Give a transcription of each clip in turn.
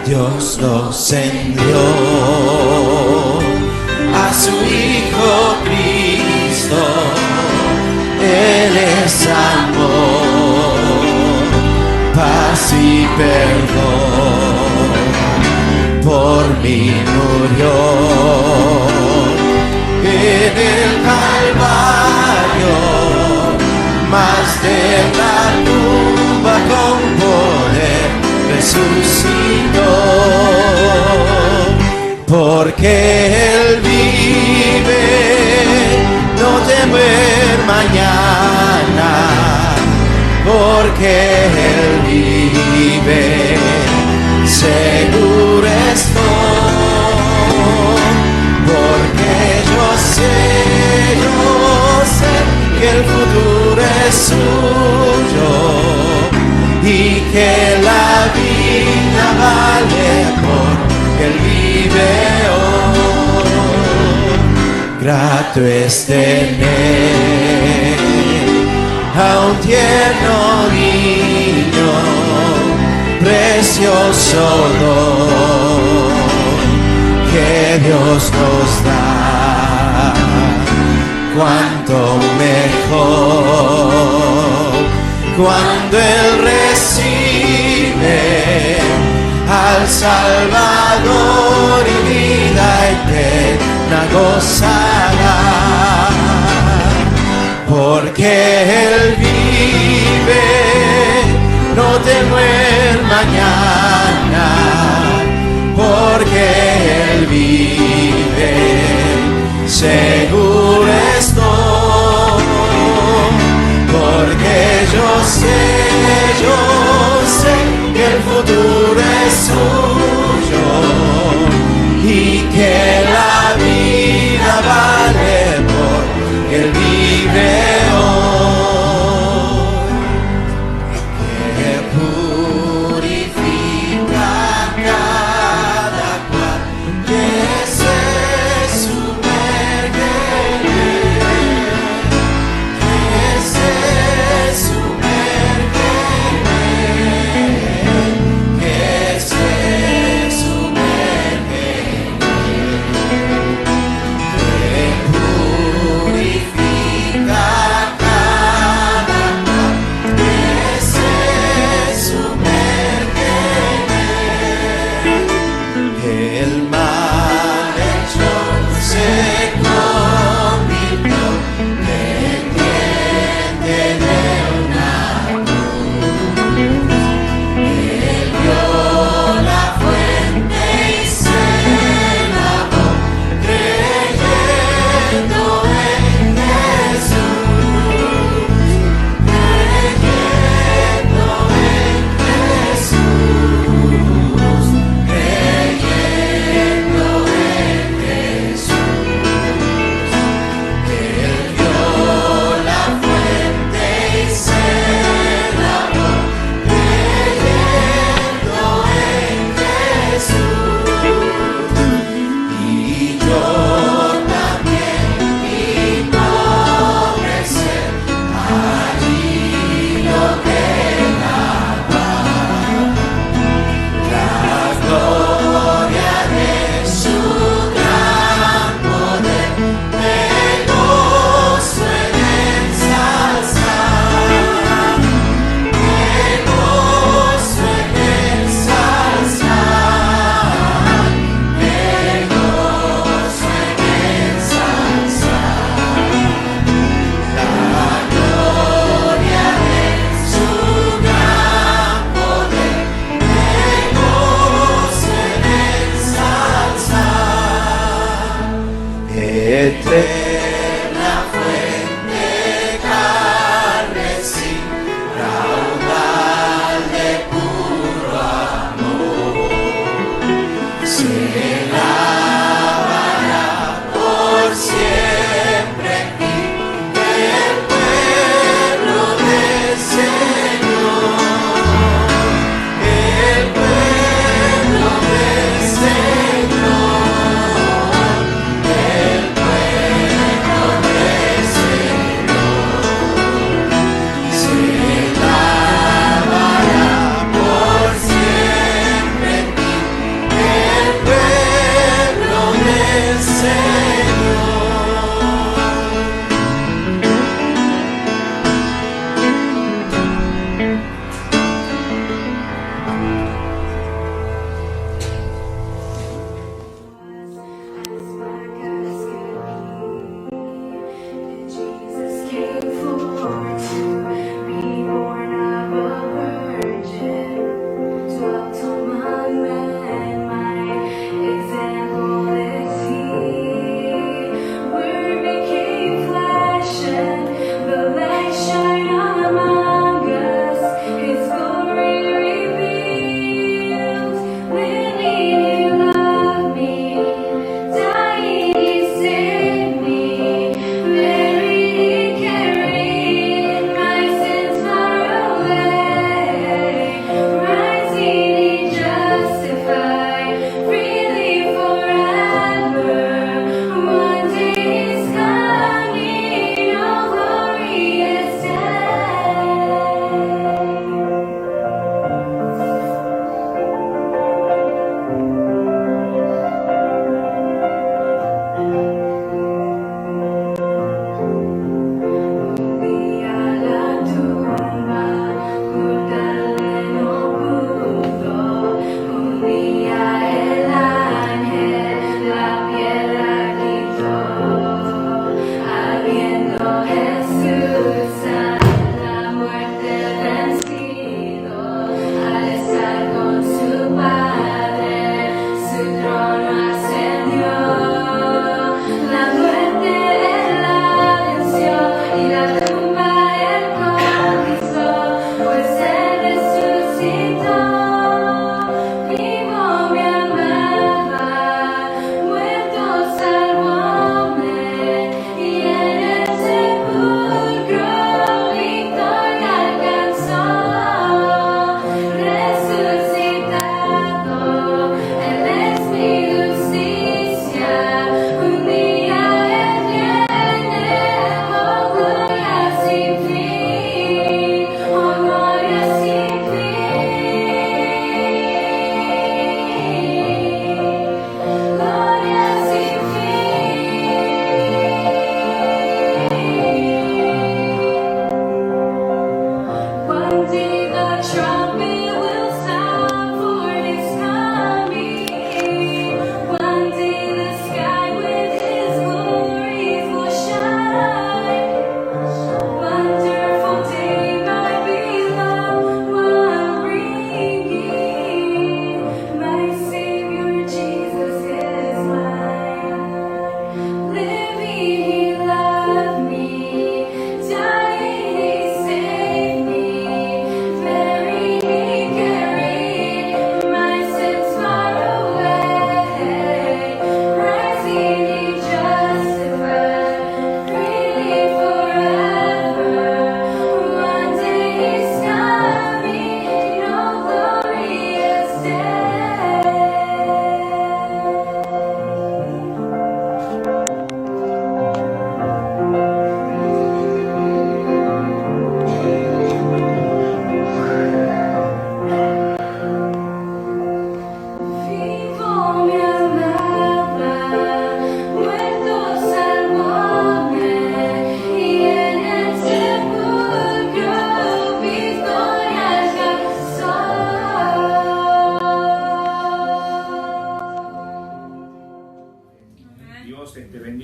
Dios nos envió a su Hijo Cristo. Él es amor, paz y perdón. Por mí murió en el Calvario, mas de la tumba con poder resucitó. Porque Él vive, no temer mañana. Porque Él vive, seguro estoy. Porque yo sé que el futuro es suyo y que la vida vale porque Él vive hoy. Grato es tener a un tierno niño, precioso don que Dios nos da. Cuánto mejor cuando Él recibe al Salvador y vida eterna gozará. Porque Él vive, no temer mañana. Porque Él vive, seguro estoy. Porque yo sé que el futuro es suyo y que la vida vale porque Él vive hoy. Que purifica cada cual que se sumerge en Él, que se sumerge en Él, que se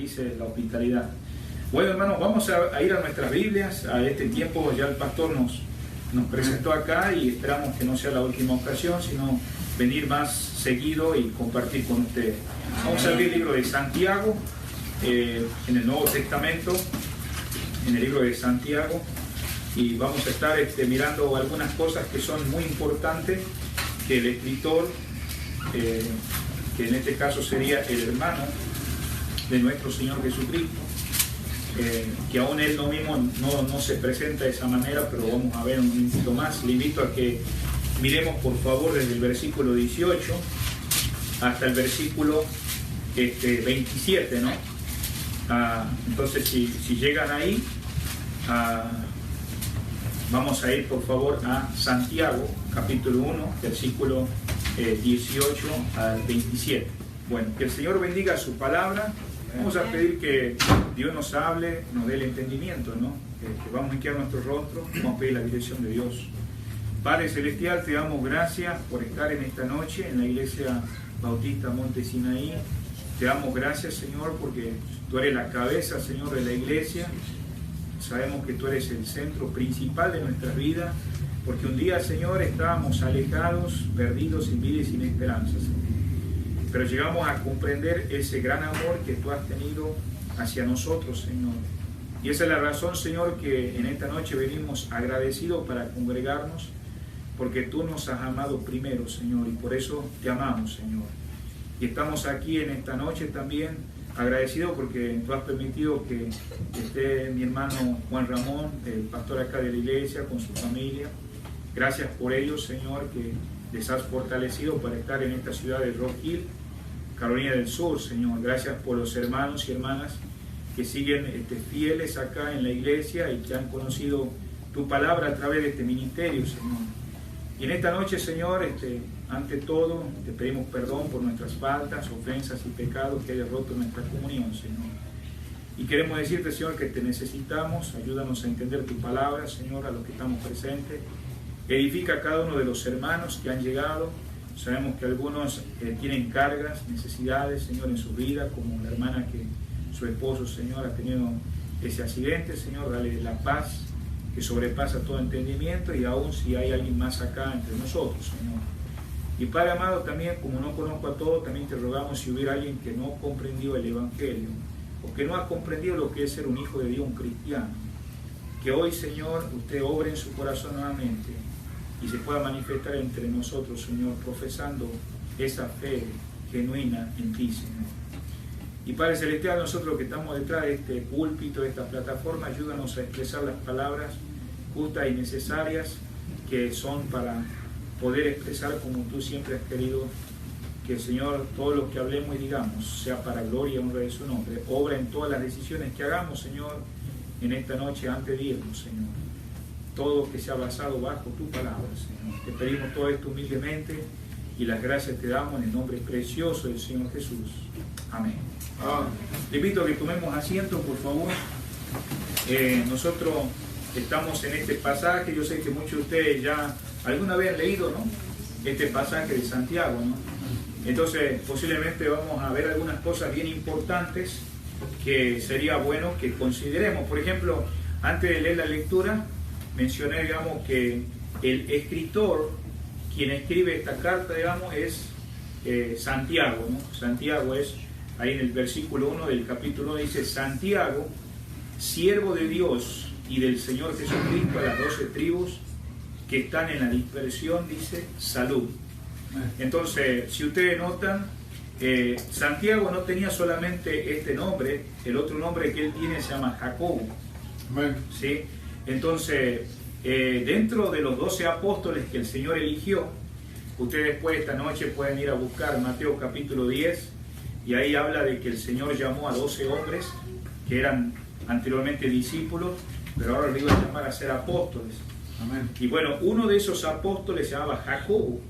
bendice la hospitalidad. Bueno, hermanos, vamos a ir a nuestras Biblias. A este tiempo ya el pastor nos presentó acá y esperamos que no sea la última ocasión, sino venir más seguido y compartir con ustedes. Vamos a abrir el libro de Santiago, en el Nuevo Testamento, en el libro de Santiago, y vamos a estar mirando algunas cosas que son muy importantes, que el escritor, que en este caso sería el hermano de nuestro Señor Jesucristo, que aún él mismo no se presenta de esa manera, pero vamos a ver un minutito más. Le invito a que miremos por favor desde el versículo 18 hasta el versículo 27, ¿no? Entonces si llegan ahí, vamos a ir por favor a Santiago, capítulo 1, versículo 18 al 27. Bueno, que el Señor bendiga su palabra. Vamos a pedir que Dios nos hable, nos dé el entendimiento, ¿no? Que vamos a hincar nuestro rostro, vamos a pedir la dirección de Dios. Padre Celestial, te damos gracias por estar en esta noche en la Iglesia Bautista Monte Sinaí. Te damos gracias, Señor, porque tú eres la cabeza, Señor, de la Iglesia. Sabemos que tú eres el centro principal de nuestra vida, porque un día, Señor, estábamos alejados, perdidos, sin vida y sin esperanza, Señor. Pero llegamos a comprender ese gran amor que tú has tenido hacia nosotros, Señor. Y esa es la razón, Señor, que en esta noche venimos agradecidos para congregarnos, porque tú nos has amado primero, Señor, y por eso te amamos, Señor. Y estamos aquí en esta noche también agradecidos porque tú has permitido que esté mi hermano Juan Ramón, el pastor acá de la iglesia, con su familia. Gracias por ellos, Señor, que les has fortalecido para estar en esta ciudad de Rock Hill, Carolina del Sur, Señor. Gracias por los hermanos y hermanas que siguen fieles acá en la iglesia y que han conocido tu palabra a través de este ministerio, Señor. Y en esta noche, Señor, ante todo, te pedimos perdón por nuestras faltas, ofensas y pecados que hayas roto nuestra comunión, Señor. Y queremos decirte, Señor, que te necesitamos. Ayúdanos a entender tu palabra, Señor, a los que estamos presentes. Edifica a cada uno de los hermanos que han llegado. Sabemos que algunos tienen cargas, necesidades, Señor, en su vida, como la hermana que su esposo, Señor, ha tenido ese accidente. Señor, dale la paz que sobrepasa todo entendimiento, y aún si hay alguien más acá entre nosotros, Señor. Y Padre amado, también, como no conozco a todos, también te rogamos si hubiera alguien que no comprendió el Evangelio, o que no ha comprendido lo que es ser un hijo de Dios, un cristiano, que hoy, Señor, usted obre en su corazón nuevamente y se pueda manifestar entre nosotros, Señor, profesando esa fe genuina en ti, Señor. Y Padre Celestial, nosotros que estamos detrás de este púlpito, de esta plataforma, ayúdanos a expresar las palabras justas y necesarias que son para poder expresar como tú siempre has querido que, Señor, todo lo que hablemos y digamos sea para gloria y honra de su nombre. Obra en todas las decisiones que hagamos, Señor, en esta noche antes de irnos, Señor. Todo que sea basado bajo tu palabra, Señor. Te pedimos todo esto humildemente y las gracias te damos en el nombre precioso del Señor Jesús. Amén. Le invito a que tomemos asiento, por favor. Nosotros estamos en este pasaje. Yo sé que muchos de ustedes ya alguna vez han leído, ¿no?, este pasaje de Santiago, ¿no? Entonces posiblemente vamos a ver algunas cosas bien importantes que sería bueno que consideremos. Por ejemplo, antes de leer la lectura, mencioné, digamos, que el escritor, quien escribe esta carta, digamos, es Santiago, ¿no? Santiago es, ahí en el versículo 1 del capítulo 1 dice: Santiago, siervo de Dios y del Señor Jesucristo, a las 12 tribus que están en la dispersión, dice: salud. Entonces, si ustedes notan, Santiago no tenía solamente este nombre, el otro nombre que él tiene se llama Jacobo. ¿Sí? Entonces, dentro de los 12 apóstoles que el Señor eligió, ustedes después esta noche pueden ir a buscar Mateo capítulo 10, y ahí habla de que el Señor llamó a 12 hombres que eran anteriormente discípulos, pero ahora los iba a llamar a ser apóstoles. Amén. Y bueno, uno de esos apóstoles se llamaba Jacobo.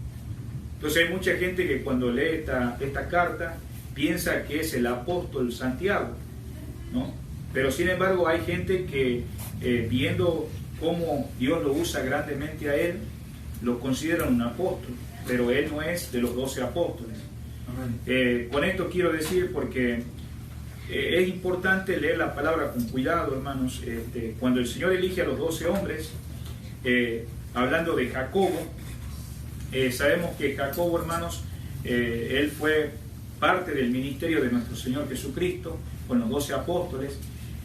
Entonces hay mucha gente que cuando lee esta carta piensa que es el apóstol Santiago, ¿no? Pero sin embargo hay gente que viendo cómo Dios lo usa grandemente a él, lo consideran un apóstol, pero él no es de los 12 apóstoles. Con esto quiero decir, porque es importante leer la palabra con cuidado, hermanos. Cuando el Señor elige a los 12 hombres, hablando de Jacobo, sabemos que Jacobo, hermanos, él fue parte del ministerio de nuestro Señor Jesucristo, con los 12 apóstoles.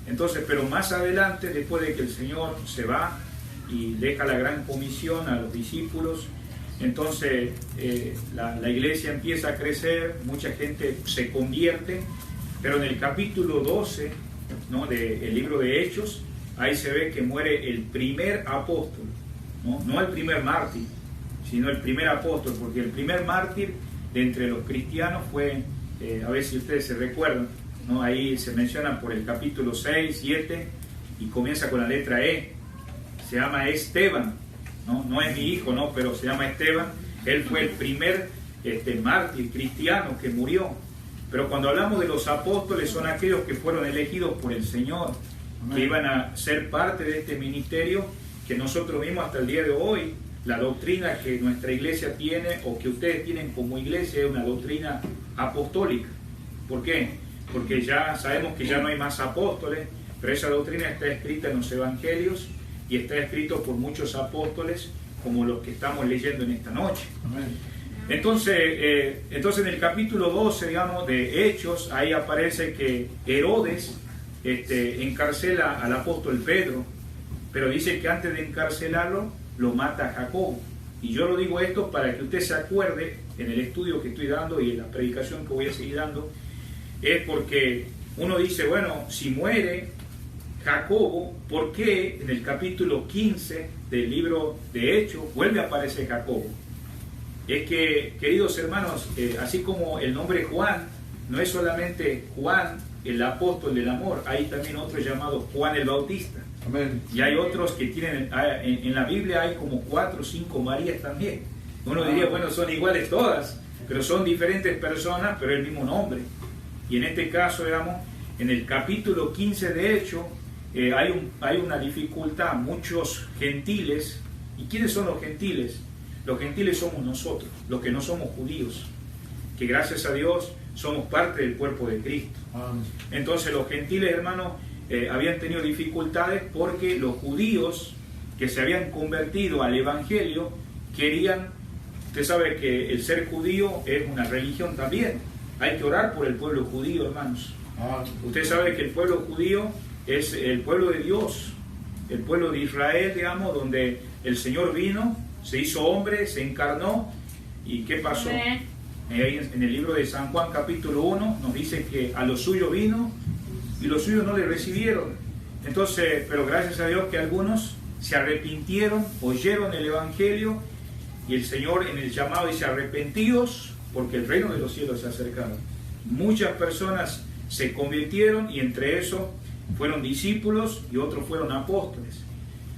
Entonces, pero más adelante, después de que el Señor se va y deja la gran comisión a los discípulos, entonces la iglesia empieza a crecer, mucha gente se convierte, pero en el capítulo 12, ¿no?, del libro de Hechos, ahí se ve que muere el primer apóstol, no el primer mártir, sino el primer apóstol, porque el primer mártir de entre los cristianos fue, a ver si ustedes se recuerdan, ¿no?, ahí se menciona por el capítulo 6, 7, y comienza con la letra E, se llama Esteban, no es mi hijo, ¿no?, pero se llama Esteban. Él fue el primer mártir cristiano que murió. Pero cuando hablamos de los apóstoles, son aquellos que fueron elegidos por el Señor, que iban a ser parte de este ministerio que nosotros vimos hasta el día de hoy. La doctrina que nuestra iglesia tiene, o que ustedes tienen como iglesia, es una doctrina apostólica. ¿Por qué? Porque ya sabemos que ya no hay más apóstoles, pero esa doctrina está escrita en los evangelios y está escrito por muchos apóstoles, como los que estamos leyendo en esta noche. Amén. Entonces en el capítulo 12, digamos, de Hechos, ahí aparece que Herodes encarcela al apóstol Pedro, pero dice que antes de encarcelarlo, lo mata Jacobo. Y yo lo digo esto para que usted se acuerde en el estudio que estoy dando y en la predicación que voy a seguir dando, es porque uno dice, bueno, si muere Jacobo, ¿por qué en el capítulo 15 del libro de Hechos vuelve a aparecer Jacobo? Es que, queridos hermanos, así como el nombre Juan no es solamente Juan el apóstol del amor, hay también otro llamado Juan el Bautista. Amén. Y hay otros que tienen, en la Biblia hay como 4 o 5 Marías también. Uno diría, bueno, son iguales todas, pero son diferentes personas, pero el mismo nombre. Y en este caso, digamos, en el capítulo 15 de Hechos, hay una dificultad, muchos gentiles. ¿Y quiénes son los gentiles? Los gentiles somos nosotros, los que no somos judíos, que gracias a Dios somos parte del cuerpo de Cristo. Entonces los gentiles, hermanos, habían tenido dificultades porque los judíos que se habían convertido al Evangelio querían, usted sabe que el ser judío es una religión también, hay que orar por el pueblo judío, hermanos. Usted sabe que el pueblo judío es el pueblo de Dios, el pueblo de Israel, digamos, donde el Señor vino, se hizo hombre, se encarnó. ¿Y qué pasó? Ahí en el libro de San Juan capítulo 1 nos dice que a los suyos vino y los suyos no le recibieron. Entonces, pero gracias a Dios que algunos se arrepintieron, oyeron el Evangelio, y el Señor en el llamado dice: arrepentidos porque el reino de los cielos se ha acercado. Muchas personas se convirtieron, y entre esos fueron discípulos y otros fueron apóstoles.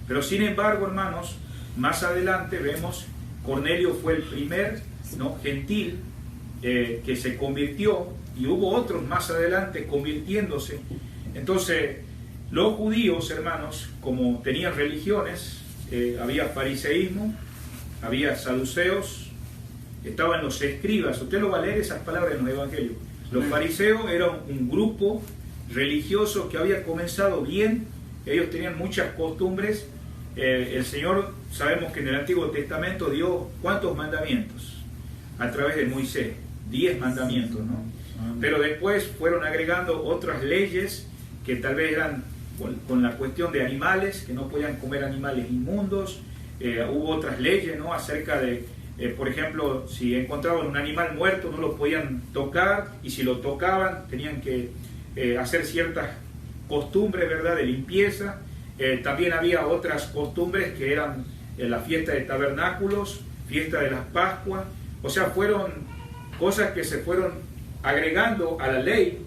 Pero sin embargo, hermanos, más adelante vemos, Cornelio fue el primer gentil que se convirtió, y hubo otros más adelante convirtiéndose. Entonces, los judíos, hermanos, como tenían religiones, había fariseísmo, había saduceos, estaban los escribas. Usted lo va a leer esas palabras en los evangelios. Los fariseos eran un grupo religioso que había comenzado bien, ellos tenían muchas costumbres. El Señor, sabemos que en el Antiguo Testamento dio ¿cuántos mandamientos? A través de Moisés, 10 mandamientos, ¿no? Pero después fueron agregando otras leyes que tal vez eran con la cuestión de animales, que no podían comer animales inmundos. Hubo otras leyes, ¿no?, acerca de, por ejemplo, si encontraban un animal muerto no lo podían tocar, y si lo tocaban tenían que hacer ciertas costumbres, ¿verdad?, de limpieza. También había otras costumbres que eran la fiesta de tabernáculos, fiesta de las Pascuas. O sea, fueron cosas que se fueron agregando a la ley.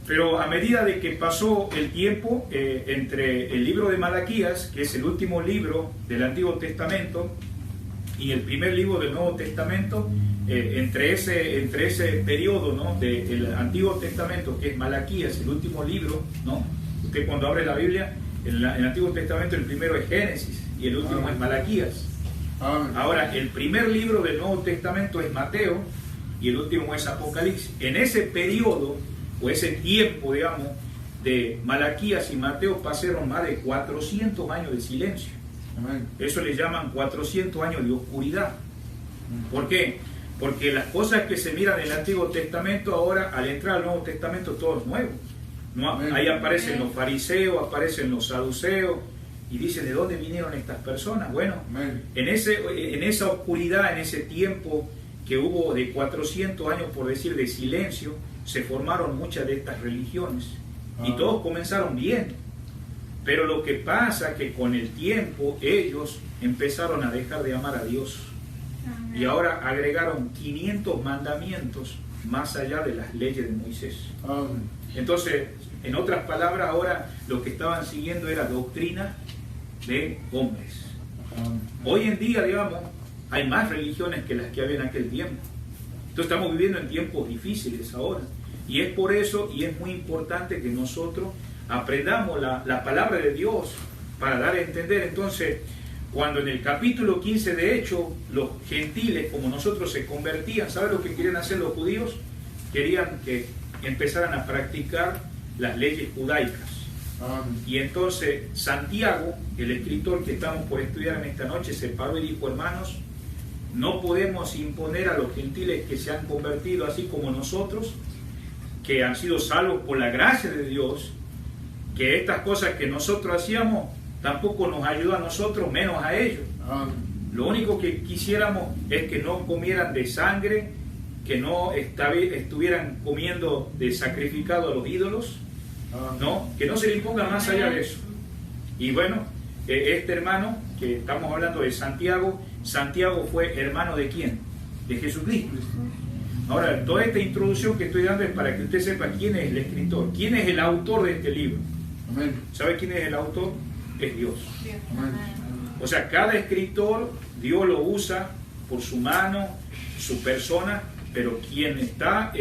Pero a medida de que pasó el tiempo, entre el libro de Malaquías, que es el último libro del Antiguo Testamento, y el primer libro del Nuevo Testamento, entre ese periodo, ¿no?, del Antiguo Testamento, que es Malaquías, el último libro, ¿no? Usted cuando abre la Biblia, en el Antiguo Testamento el primero es Génesis y el último es Malaquías. Ahora, el primer libro del Nuevo Testamento es Mateo y el último es Apocalipsis. En ese periodo o ese tiempo, digamos, de Malaquías y Mateo pasaron más de 400 años de silencio. Amén. Eso le llaman 400 años de oscuridad. ¿Por qué? Porque las cosas que se miran en el Antiguo Testamento ahora, al entrar al Nuevo Testamento, todo es nuevo. ¿No? Ahí aparecen los fariseos, aparecen los saduceos, y dicen, ¿de dónde vinieron estas personas? Bueno, Amén. en esa oscuridad, en ese tiempo que hubo de 400 años, por decir, de silencio, se formaron muchas de estas religiones. Y todos comenzaron bien. Pero lo que pasa es que con el tiempo ellos empezaron a dejar de amar a Dios. Y ahora agregaron 500 mandamientos más allá de las leyes de Moisés. Amén. Entonces, en otras palabras, ahora lo que estaban siguiendo era doctrina de hombres. Amén. Hoy en día, digamos, hay más religiones que las que había en aquel tiempo. Entonces estamos viviendo en tiempos difíciles ahora. Y es por eso, y es muy importante que nosotros aprendamos la palabra de Dios para dar a entender. Entonces, cuando en el capítulo 15 de Hechos, los gentiles, como nosotros, se convertían, ¿saben lo que querían hacer los judíos? Querían que empezaran a practicar las leyes judaicas. Amén. Y entonces Santiago, el escritor que estamos por estudiar en esta noche, se paró y dijo, hermanos, no podemos imponer a los gentiles que se han convertido así como nosotros, que han sido salvos por la gracia de Dios, que estas cosas que nosotros hacíamos tampoco nos ayuda a nosotros, menos a ellos. Amén. Lo único que quisiéramos es que no comieran de sangre, que no estuvieran comiendo de sacrificado a los ídolos, ¿no? Que no se le imponga más allá de eso. Y bueno, este hermano que estamos hablando de Santiago, Santiago fue hermano de ¿quién? De Jesucristo. Ahora, toda esta introducción que estoy dando es para que usted sepa quién es el escritor, quién es el autor de este libro. Amén. ¿Sabe quién es el autor? Es Dios. Amén. O sea, cada escritor, Dios lo usa por su mano, su persona, pero quien está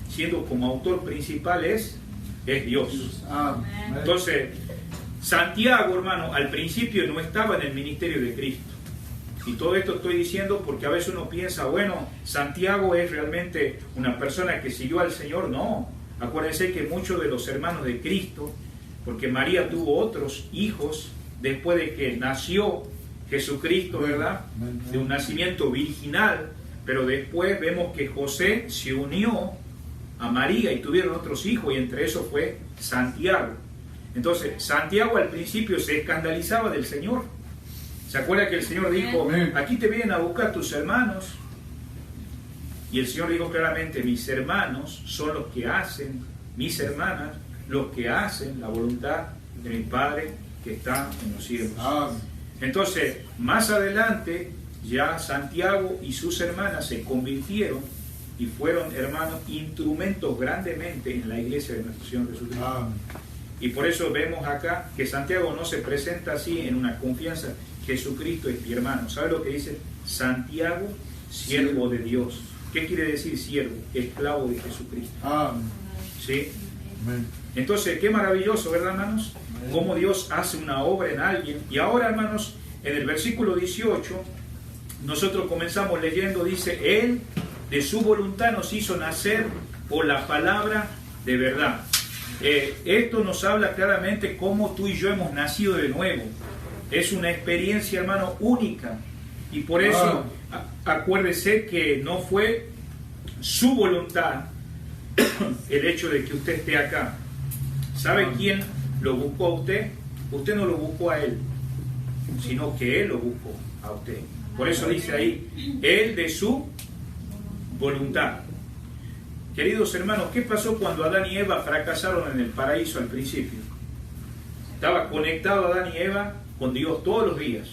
siendo como autor principal es Dios. Amén. Entonces, Santiago, hermano, al principio no estaba en el ministerio de Cristo. Y todo esto estoy diciendo porque a veces uno piensa, bueno, Santiago es realmente una persona que siguió al Señor. No, acuérdense que muchos de los hermanos de Cristo, porque María tuvo otros hijos después de que nació Jesucristo, ¿verdad? De un nacimiento virginal, pero después vemos que José se unió a María y tuvieron otros hijos, y entre esos fue Santiago. Entonces, Santiago al principio se escandalizaba del Señor. ¿Se acuerda que el Señor dijo, aquí te vienen a buscar tus hermanos? Y el Señor dijo claramente, mis hermanos son los que hacen, mis hermanas, los que hacen la voluntad de mi Padre que está en los cielos. Entonces, más adelante, ya Santiago y sus hermanas se convirtieron y fueron, hermanos, instrumentos grandemente en la iglesia de nuestro Señor Jesucristo. Y por eso vemos acá que Santiago no se presenta así en una confianza. Jesucristo es mi hermano. ¿Sabe lo que dice? Santiago, siervo de Dios. ¿Qué quiere decir siervo? Esclavo de Jesucristo. ¿Sí? Entonces, qué maravilloso, ¿verdad, hermanos? Cómo Dios hace una obra en alguien. Y ahora, hermanos, en el versículo 18, nosotros comenzamos leyendo, dice, Él de su voluntad nos hizo nacer por la palabra de verdad. Esto nos habla claramente cómo tú y yo hemos nacido de nuevo. Es una experiencia, hermano, única. Y por eso, acuérdese que no fue su voluntad el hecho de que usted esté acá. ¿Sabe quién lo buscó a usted? Usted no lo buscó a él, sino que él lo buscó a usted. Por eso dice ahí, él de su voluntad. Queridos hermanos, ¿qué pasó cuando Adán y Eva fracasaron en el paraíso al principio? Estaba conectado Adán y Eva con Dios todos los días,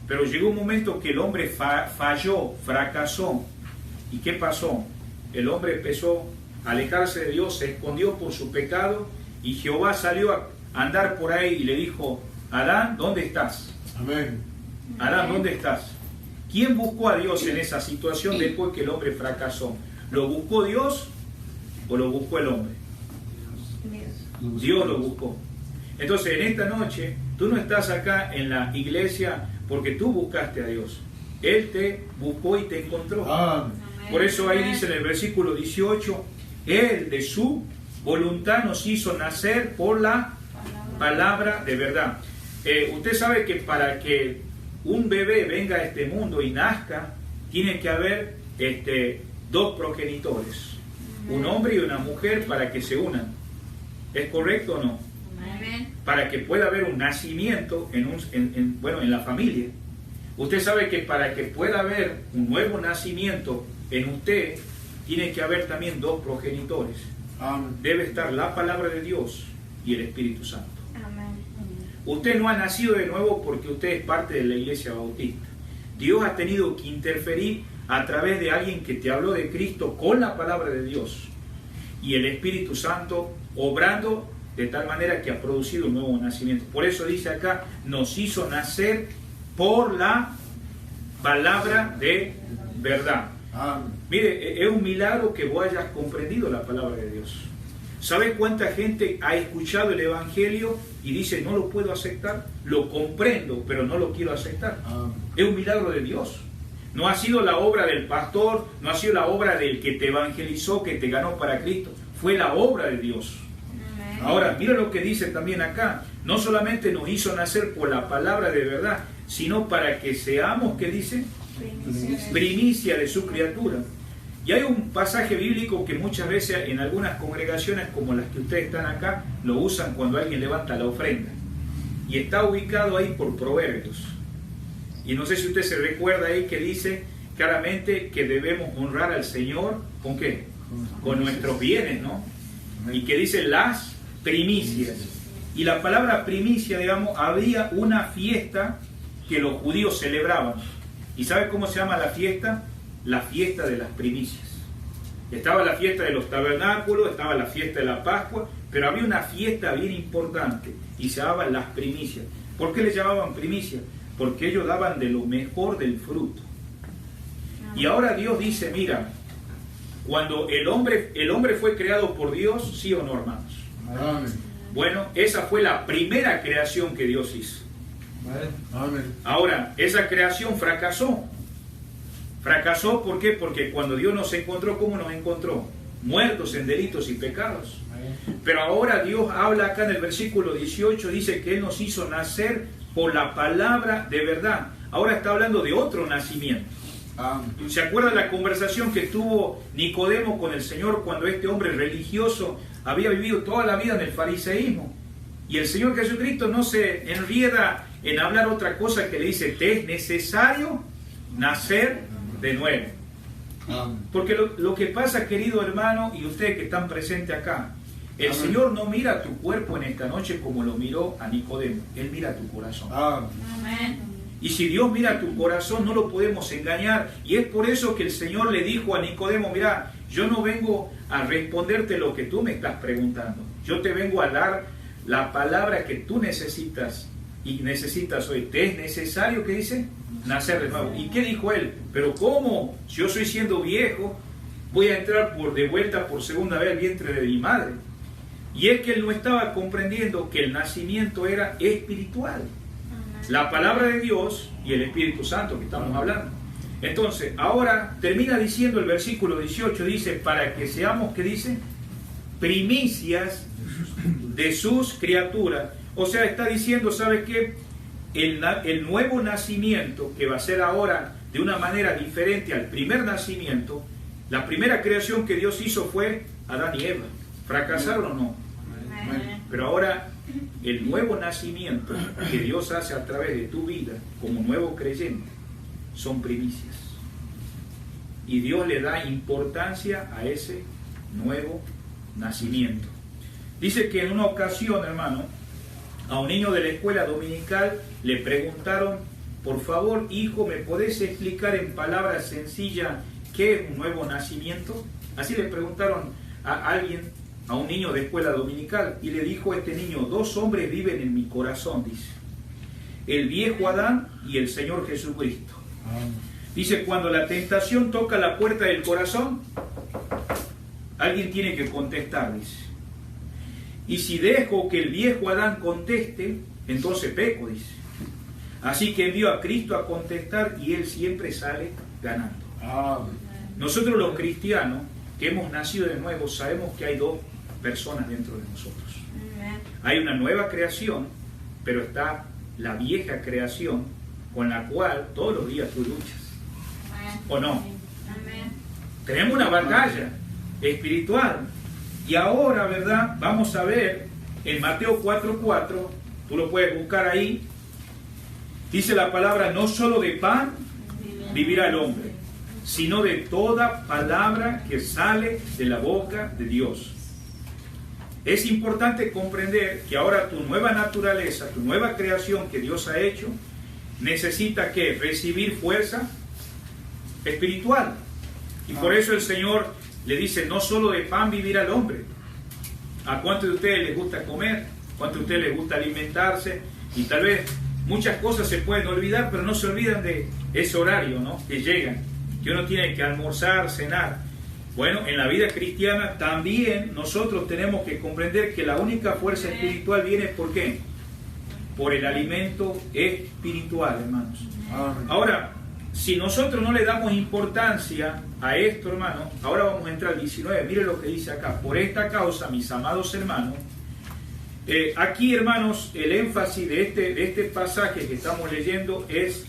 pero llegó un momento que el hombre falló, fracasó. ¿Y qué pasó? El hombre empezó a alejarse de Dios, se escondió por su pecado, y Jehová salió a andar por ahí y le dijo, Adán, ¿dónde estás? Amén. Adán, ¿dónde estás? ¿Quién buscó a Dios en esa situación después que el hombre fracasó? ¿Lo buscó Dios o lo buscó el hombre? Dios lo buscó. Entonces, en esta noche, tú no estás acá en la iglesia porque tú buscaste a Dios. Él te buscó y te encontró. Amén. Por eso ahí dice en el versículo 18, Él de su voluntad nos hizo nacer por la palabra de verdad. Usted sabe que para que un bebé venga a este mundo y nazca, tiene que haber dos progenitores, un hombre y una mujer, para que se unan. ¿Es correcto o no? Para que pueda haber un nacimiento en la familia. Usted sabe que para que pueda haber un nuevo nacimiento en usted, tiene que haber también dos progenitores. Amén. Debe estar la palabra de Dios y el Espíritu Santo. Usted no ha nacido de nuevo porque usted es parte de la iglesia bautista. Dios ha tenido que interferir a través de alguien que te habló de Cristo con la palabra de Dios. Y el Espíritu Santo obrando de tal manera que ha producido un nuevo nacimiento. Por eso dice acá, nos hizo nacer por la palabra de verdad. Amén. Mire, es un milagro que vos hayas comprendido la palabra de Dios. ¿Sabe cuánta gente ha escuchado el Evangelio y dice, no lo puedo aceptar? Lo comprendo, pero no lo quiero aceptar. Amén. Es un milagro de Dios. No ha sido la obra del pastor, no ha sido la obra del que te evangelizó, que te ganó para Cristo. Fue la obra de Dios. Ahora, mira lo que dice también acá. No solamente nos hizo nacer por la palabra de verdad, sino para que seamos, ¿qué dice? Primicia de su criatura. Y hay un pasaje bíblico que muchas veces en algunas congregaciones como las que ustedes están acá, lo usan cuando alguien levanta la ofrenda. Y está ubicado ahí por Proverbios. Y no sé si usted se recuerda ahí que dice claramente que debemos honrar al Señor, ¿con qué? Con nuestros bienes, ¿no? Y que dice las primicias. Y la palabra primicia, digamos, había una fiesta que los judíos celebraban. ¿Y sabe cómo se llama la fiesta? La fiesta de las primicias. Estaba la fiesta de los tabernáculos, estaba la fiesta de la Pascua, pero había una fiesta bien importante y se llamaban las primicias. ¿Por qué le llamaban primicias? Porque ellos daban de lo mejor del fruto. Y ahora Dios dice, mira, cuando el hombre fue creado por Dios, ¿sí o no, hermanos? Amén. Bueno, esa fue la primera creación que Dios hizo. Amén. Ahora, esa creación fracasó. ¿Fracasó por qué? Porque cuando Dios nos encontró, ¿cómo nos encontró? Muertos en delitos y pecados. Pero ahora Dios habla acá en el versículo 18, dice que Él nos hizo nacer por la palabra de verdad. Ahora está hablando de otro nacimiento. Amén. ¿Se acuerda la conversación que tuvo Nicodemo con el Señor cuando este hombre religioso había vivido toda la vida en el fariseísmo? Y el Señor Jesucristo no se enrieda en hablar otra cosa que le dice, te es necesario nacer de nuevo. Amén. Porque lo que pasa, querido hermano, y ustedes que están presentes acá, el Amén. Señor no mira tu cuerpo en esta noche como lo miró a Nicodemo. Él mira tu corazón. Amén. Y si Dios mira tu corazón, no lo podemos engañar. Y es por eso que el Señor le dijo a Nicodemo, mira, yo no vengo a responderte lo que tú me estás preguntando. Yo te vengo a dar la palabra que tú necesitas y necesitas hoy. ¿Te es necesario, qué dice? Nacer de nuevo. ¿Y qué dijo él? Pero ¿cómo? Si yo soy siendo viejo, voy a entrar de vuelta por segunda vez al vientre de mi madre. Y es que él no estaba comprendiendo que el nacimiento era espiritual. La palabra de Dios y el Espíritu Santo que estamos hablando. Entonces, ahora termina diciendo el versículo 18, dice, para que seamos, ¿qué dice? Primicias de sus criaturas. O sea, está diciendo, ¿sabe qué? El nuevo nacimiento, que va a ser ahora de una manera diferente al primer nacimiento, la primera creación que Dios hizo fue Adán y Eva. ¿Fracasaron o no? Pero ahora el nuevo nacimiento que Dios hace a través de tu vida como nuevo creyente son primicias. Y Dios le da importancia a ese nuevo nacimiento. Dice que en una ocasión, hermano, a un niño de la escuela dominical le preguntaron, por favor, hijo, ¿me podés explicar en palabras sencillas qué es un nuevo nacimiento? Así le preguntaron a alguien, a un niño de escuela dominical, y le dijo a este niño, dos hombres viven en mi corazón, dice, el viejo Adán y el Señor Jesucristo. Dice, cuando la tentación toca la puerta del corazón, alguien tiene que contestar, dice. Y si dejo que el viejo Adán conteste, entonces peco, dice. Así que envío a Cristo a contestar y Él siempre sale ganando. Nosotros los cristianos que hemos nacido de nuevo sabemos que hay dos personas dentro de nosotros. Amen. Hay una nueva creación, pero está la vieja creación con la cual todos los días tú luchas. Amen. ¿O no? Amen. Tenemos una batalla espiritual. Y ahora, ¿verdad? Vamos a ver en Mateo 4:4, tú lo puedes buscar ahí, dice la palabra, no solo de pan vivirá el hombre, sino de toda palabra que sale de la boca de Dios. Es importante comprender que ahora tu nueva naturaleza, tu nueva creación que Dios ha hecho, necesita que recibir fuerza espiritual. Y por eso el Señor le dice, no solo de pan vivirá el hombre. ¿A cuántos de ustedes les gusta comer? ¿Cuántos de ustedes les gusta alimentarse? Y tal vez muchas cosas se pueden olvidar, pero no se olvidan de ese horario, ¿no? Que llegan, que uno tiene que almorzar, cenar. Bueno, en la vida cristiana también nosotros tenemos que comprender que la única fuerza espiritual viene ¿por qué? Por el alimento espiritual, hermanos. Amen. Ahora, si nosotros no le damos importancia a esto, hermano, ahora vamos a entrar al 19, mire lo que dice acá. Por esta causa, mis amados hermanos, aquí, hermanos, el énfasis de este pasaje que estamos leyendo es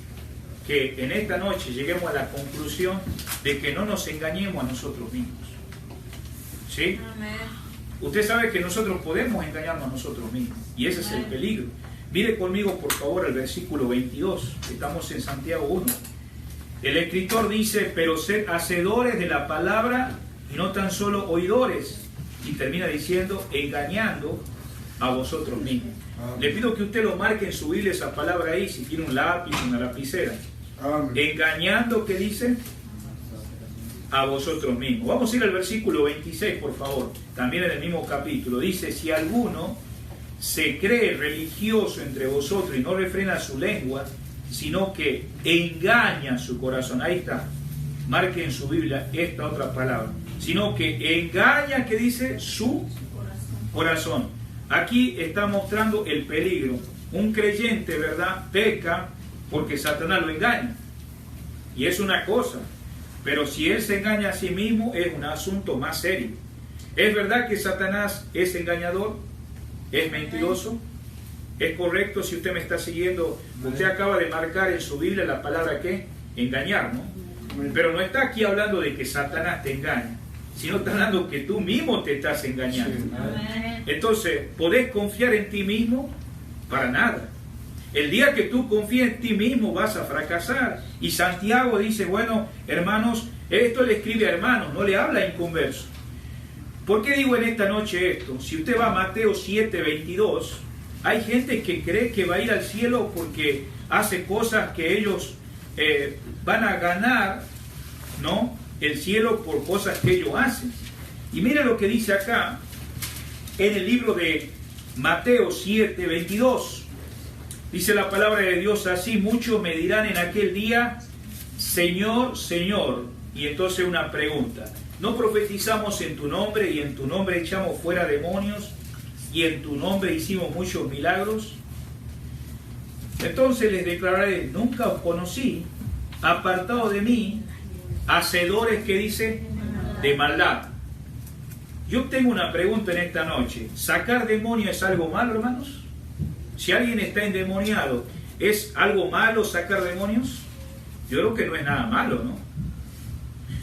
que en esta noche lleguemos a la conclusión de que no nos engañemos a nosotros mismos. ¿Sí? Amen. Usted sabe que nosotros podemos engañarnos a nosotros mismos, y ese es el peligro. Mire conmigo, por favor, el versículo 22, estamos en Santiago 1. El escritor dice, pero sed hacedores de la palabra y no tan solo oidores. Y termina diciendo, engañando a vosotros mismos. Le pido que usted lo marque en su Biblia esa palabra ahí, si tiene un lápiz, una lapicera. Amen. Engañando, ¿qué dice? A vosotros mismos. Vamos a ir al versículo 26, por favor. También en el mismo capítulo. Dice, si alguno se cree religioso entre vosotros y no refrena su lengua, sino que engaña su corazón. Ahí está. Marque en su Biblia esta otra palabra. Sino que engaña, ¿qué dice? Su corazón. Aquí está mostrando el peligro. Un creyente, ¿verdad? Peca porque Satanás lo engaña. Y es una cosa. Pero si él se engaña a sí mismo, es un asunto más serio. ¿Es verdad que Satanás es engañador? ¿Es mentiroso? ¿Es correcto? Si usted me está siguiendo, usted acaba de marcar en su Biblia la palabra ¿qué? Engañar, ¿no? Pero no está aquí hablando de que Satanás te engaña, sino está hablando que tú mismo te estás engañando. Sí. Amen. Entonces, ¿podés confiar en ti mismo? Para nada. El día que tú confíes en ti mismo vas a fracasar. Y Santiago dice, bueno, hermanos, esto le escribe a hermanos, no le habla a inconversos. ¿Por qué digo en esta noche esto? Si usted va a Mateo 7:22, hay gente que cree que va a ir al cielo porque hace cosas que ellos van a ganar, ¿no? El cielo por cosas que ellos hacen. Y mira lo que dice acá en el libro de Mateo 7:22. Dice la palabra de Dios así, muchos me dirán en aquel día, Señor, Señor. Y entonces una pregunta, ¿no profetizamos en tu nombre y en tu nombre echamos fuera demonios y en tu nombre hicimos muchos milagros? Entonces les declararé, nunca os conocí, apartado de mí, hacedores, que dice, de maldad. Yo tengo una pregunta en esta noche, ¿sacar demonios es algo malo, hermanos? Si alguien está endemoniado, ¿es algo malo sacar demonios? Yo creo que no es nada malo, ¿no?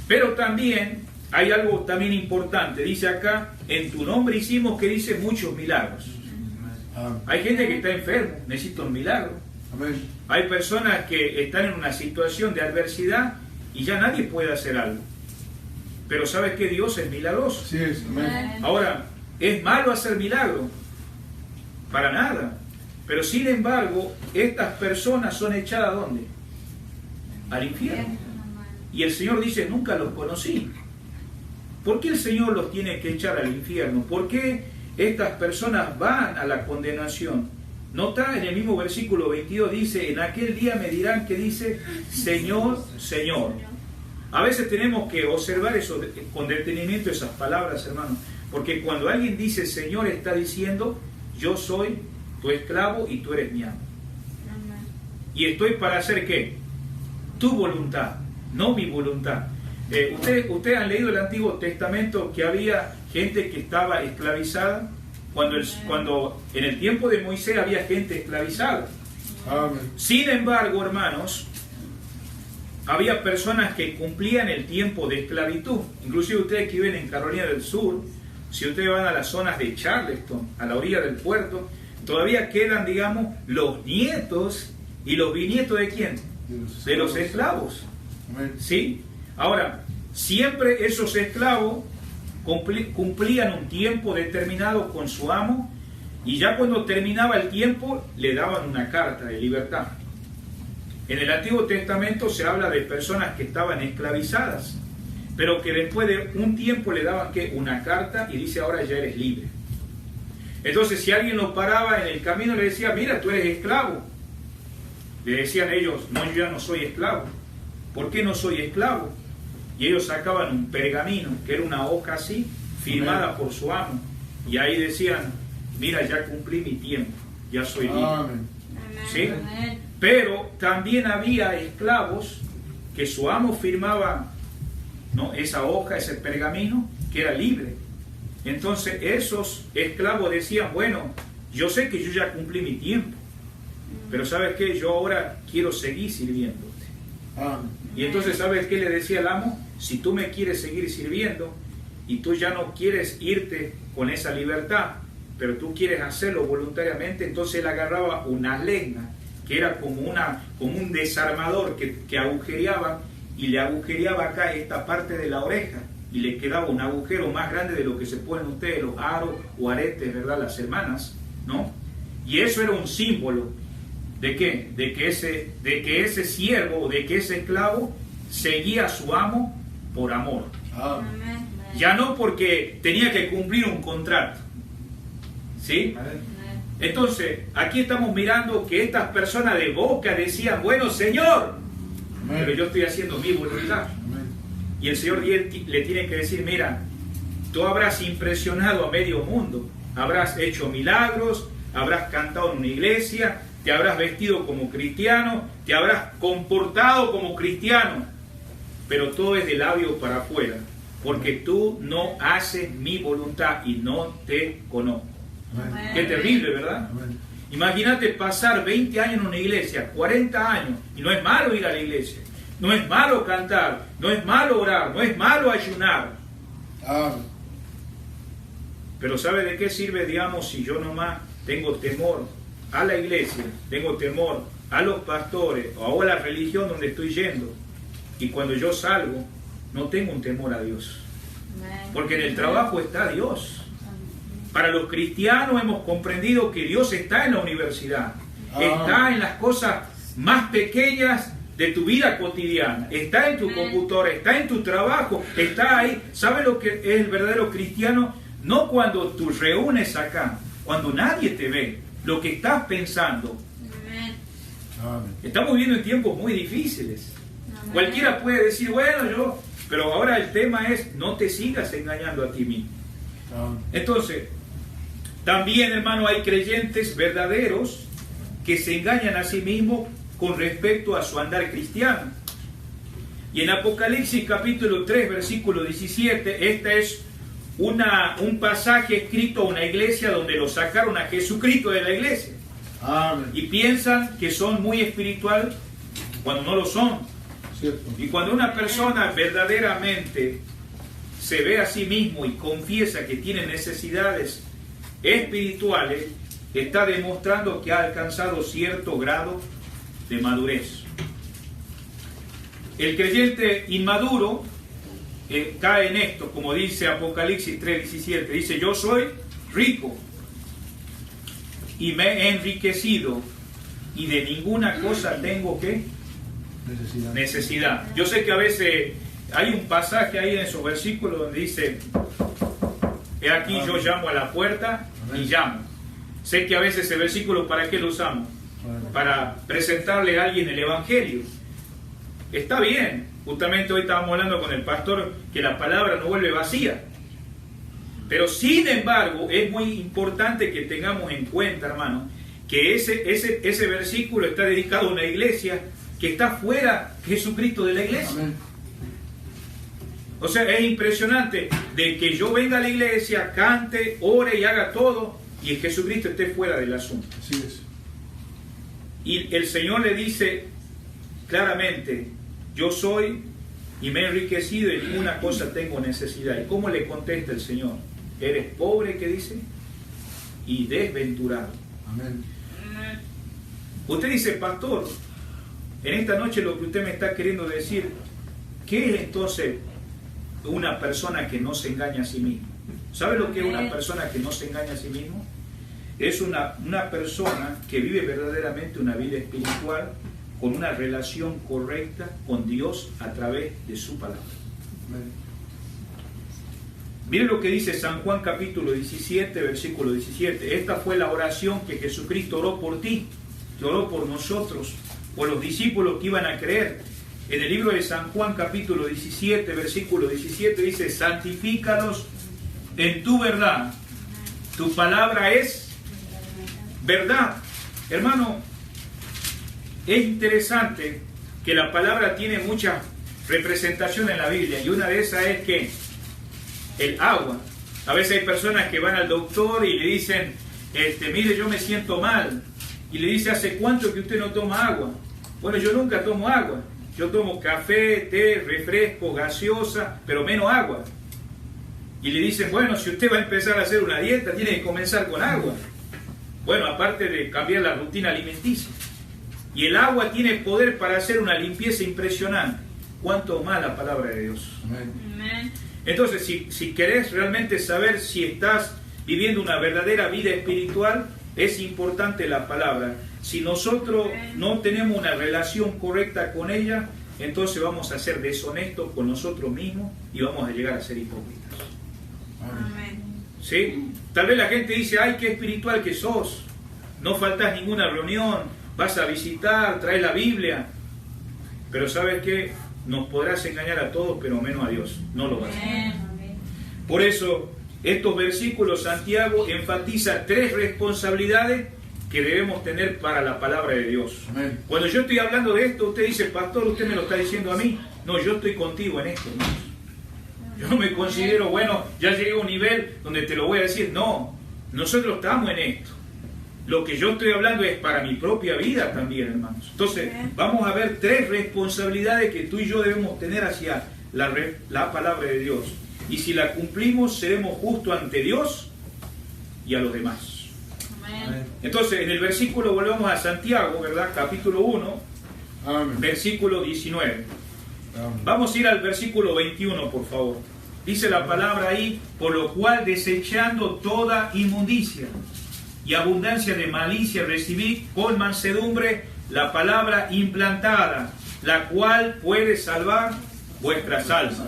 Pero también hay algo también importante. Dice acá, en tu nombre hicimos, que dice, muchos milagros. Amen. Hay gente que está enfermo, necesita un milagro. Amen. Hay personas que están en una situación de adversidad y ya nadie puede hacer algo. Pero ¿sabes qué? Dios es milagroso. Sí, es. Amen. Ahora, ¿es malo hacer milagro? Para nada. Pero sin embargo, estas personas son echadas ¿a dónde? Al infierno. Y el Señor dice, nunca los conocí. ¿Por qué el Señor los tiene que echar al infierno? ¿Por qué estas personas van a la condenación? Nota en el mismo versículo 22, dice, en aquel día me dirán, que dice, Señor, Señor. A veces tenemos que observar eso con detenimiento, esas palabras, hermanos. Porque cuando alguien dice Señor, está diciendo, yo soy tu esclavo y tú eres mi amo. Y estoy para hacer ¿qué? Tu voluntad, no mi voluntad. ¿Ustedes han leído el Antiguo Testamento que había gente que estaba esclavizada? Cuando en el tiempo de Moisés había gente esclavizada. Amén. Sin embargo, hermanos, había personas que cumplían el tiempo de esclavitud. Inclusive ustedes que viven en Carolina del Sur, si ustedes van a las zonas de Charleston, a la orilla del puerto, todavía quedan, digamos, los nietos y los bisnietos ¿de quién? De los esclavos. Amén. ¿Sí? Ahora, siempre esos esclavos cumplían un tiempo determinado con su amo, y ya cuando terminaba el tiempo le daban una carta de libertad. En el Antiguo Testamento se habla de personas que estaban esclavizadas, pero que después de un tiempo le daban ¿qué? Una carta, y dice: ahora ya eres libre. Entonces, si alguien lo paraba en el camino, le decía: mira, tú eres esclavo. Le decían ellos: no, yo ya no soy esclavo. ¿Por qué no soy esclavo? Y ellos sacaban un pergamino, que era una hoja así, firmada por su amo, y ahí decían: mira, ya cumplí mi tiempo, ya soy libre. Amén. ¿Sí? Pero también había esclavos que su amo firmaba, ¿no?, esa hoja, ese pergamino, que era libre. Entonces esos esclavos decían: bueno, yo sé que yo ya cumplí mi tiempo, pero ¿sabes qué? Yo ahora quiero seguir sirviéndote. Amén. Y entonces, ¿sabes qué le decía el amo? Si tú me quieres seguir sirviendo y tú ya no quieres irte con esa libertad, pero tú quieres hacerlo voluntariamente, entonces él agarraba una legna, que era como un desarmador que agujereaba, y le agujereaba acá esta parte de la oreja, y le quedaba un agujero más grande de lo que se ponen ustedes los aros o aretes, ¿verdad?, las hermanas, ¿no? Y eso era un símbolo ¿de qué? De que ese siervo, de que ese esclavo seguía a su amo por amor. Amén. Ya no porque tenía que cumplir un contrato. ¿Sí? Entonces, aquí estamos mirando que estas personas de boca decían: bueno, Señor, pero yo estoy haciendo mi voluntad. Amén. Y el Señor le tiene que decir: mira, tú habrás impresionado a medio mundo, habrás hecho milagros, habrás cantado en una iglesia, te habrás vestido como cristiano, te habrás comportado como cristiano, pero todo es de labio para afuera, porque tú no haces mi voluntad y no te conozco. Amén. Qué terrible, ¿verdad? Amén. Imagínate pasar 20 años en una iglesia, 40 años, y no es malo ir a la iglesia, no es malo cantar, no es malo orar, no es malo ayunar. Amén. Pero ¿sabe de qué sirve, digamos, si yo nomás tengo temor a la iglesia, tengo temor a los pastores o a la religión donde estoy yendo, y cuando yo salgo no tengo un temor a Dios? Porque en el trabajo está Dios. Para los cristianos hemos comprendido que Dios está en la universidad, está en las cosas más pequeñas de tu vida cotidiana, está en tu computadora, está en tu trabajo, está ahí. ¿Sabe lo que es el verdadero cristiano? No cuando tú reúnes acá, cuando nadie te ve, lo que estás pensando. Amén. Estamos viviendo en tiempos muy difíciles. Cualquiera puede decir: bueno, pero ahora el tema es: no te sigas engañando a ti mismo. Amén. Entonces, también, hermano, hay creyentes verdaderos que se engañan a sí mismos con respecto a su andar cristiano. Y en Apocalipsis capítulo 3, versículo 17, este es un pasaje escrito a una iglesia donde lo sacaron a Jesucristo de la iglesia. Amén. Y piensan que son muy espiritual cuando no lo son. Cierto. Y cuando una persona verdaderamente se ve a sí mismo y confiesa que tiene necesidades espirituales, está demostrando que ha alcanzado cierto grado de madurez. El creyente inmaduro cae en esto, como dice Apocalipsis 3:17, dice: yo soy rico y me he enriquecido y de ninguna cosa tengo que necesidad. Yo sé que a veces hay un pasaje ahí en esos versículos donde dice: he aquí yo llamo a la puerta y llamo. Sé que a veces ese versículo, ¿para qué lo usamos? Para presentarle a alguien el Evangelio. Está bien, justamente hoy estábamos hablando con el pastor que la palabra no vuelve vacía. Pero sin embargo, es muy importante que tengamos en cuenta, hermano, que ese versículo está dedicado a una iglesia que está fuera Jesucristo de la iglesia. Amén. O sea, es impresionante de que yo venga a la iglesia, cante, ore y haga todo, y Jesucristo esté fuera del asunto. Así es. Y el Señor le dice claramente, yo soy y me he enriquecido y ninguna cosa tengo necesidad. ¿Y cómo le contesta el Señor? Eres pobre, ¿qué dice? Y desventurado. Amén. Usted dice, pastor, en esta noche lo que usted me está queriendo decir, ¿qué es entonces una persona que no se engaña a sí mismo? ¿Sabe lo que es una persona que no se engaña a sí mismo? Es una persona que vive verdaderamente una vida espiritual con una relación correcta con Dios a través de su palabra. Amén. Mire lo que dice San Juan capítulo 17, versículo 17. Esta fue la oración que Jesucristo oró por ti, que oró por nosotros, por los discípulos que iban a creer. En el libro de San Juan capítulo 17, versículo 17 dice, santifícalos en tu verdad. Tu palabra es verdad. Hermano, es interesante que la palabra tiene mucha representación en la Biblia, y una de esas es que el agua. A veces hay personas que van al doctor y le dicen, mire, yo me siento mal, y le dice, ¿hace cuánto que usted no toma agua? Bueno, yo nunca tomo agua, yo tomo café, té, refresco, gaseosa, pero menos agua. Y le dicen, bueno, si usted va a empezar a hacer una dieta, tiene que comenzar con agua. Bueno, aparte de cambiar la rutina alimenticia. Y el agua tiene poder para hacer una limpieza impresionante. ¿Cuánto más la palabra de Dios? Amén. Entonces, si querés realmente saber si estás viviendo una verdadera vida espiritual, es importante la palabra. Si nosotros no tenemos una relación correcta con ella, entonces vamos a ser deshonestos con nosotros mismos y vamos a llegar a ser hipócritas. Amén. ¿Sí? Tal vez la gente dice, ay, qué espiritual que sos, no faltás ninguna reunión, vas a visitar, traes la Biblia, pero ¿sabes qué? Nos podrás engañar a todos, pero menos a Dios, no lo vas a hacer. Por eso, estos versículos, Santiago enfatiza 3 responsabilidades que debemos tener para la palabra de Dios. Amén. Cuando yo estoy hablando de esto, usted dice, pastor, usted me lo está diciendo a mí. No, yo estoy contigo en esto, hermanos. Yo no me considero, bueno, ya llegué a un nivel donde te lo voy a decir. No, nosotros estamos en esto. Lo que yo estoy hablando es para mi propia vida también, hermanos. Entonces, vamos a ver 3 responsabilidades que tú y yo debemos tener hacia la palabra de Dios. Y si la cumplimos, seremos justos ante Dios y a los demás. Amén. Entonces, en el versículo, volvemos a Santiago, ¿verdad? Capítulo 1, Amén. versículo 19. Amén. Vamos a ir al versículo 21, por favor. Dice la palabra ahí, por lo cual desechando toda inmundicia y abundancia de malicia recibid con mansedumbre la palabra implantada, la cual puede salvar vuestras almas.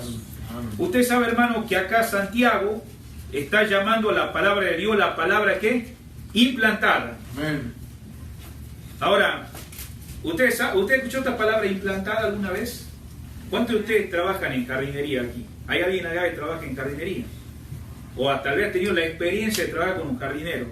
Amén. Usted sabe, hermano, que acá Santiago está llamando a la palabra de Dios, la palabra ¿qué? Implantada. Amén. Ahora, ¿usted escuchó esta palabra implantada alguna vez? ¿Cuántos de ustedes trabajan en jardinería aquí? ¿Hay alguien acá que trabaja en jardinería? O tal vez ha tenido la experiencia de trabajar con un jardinero.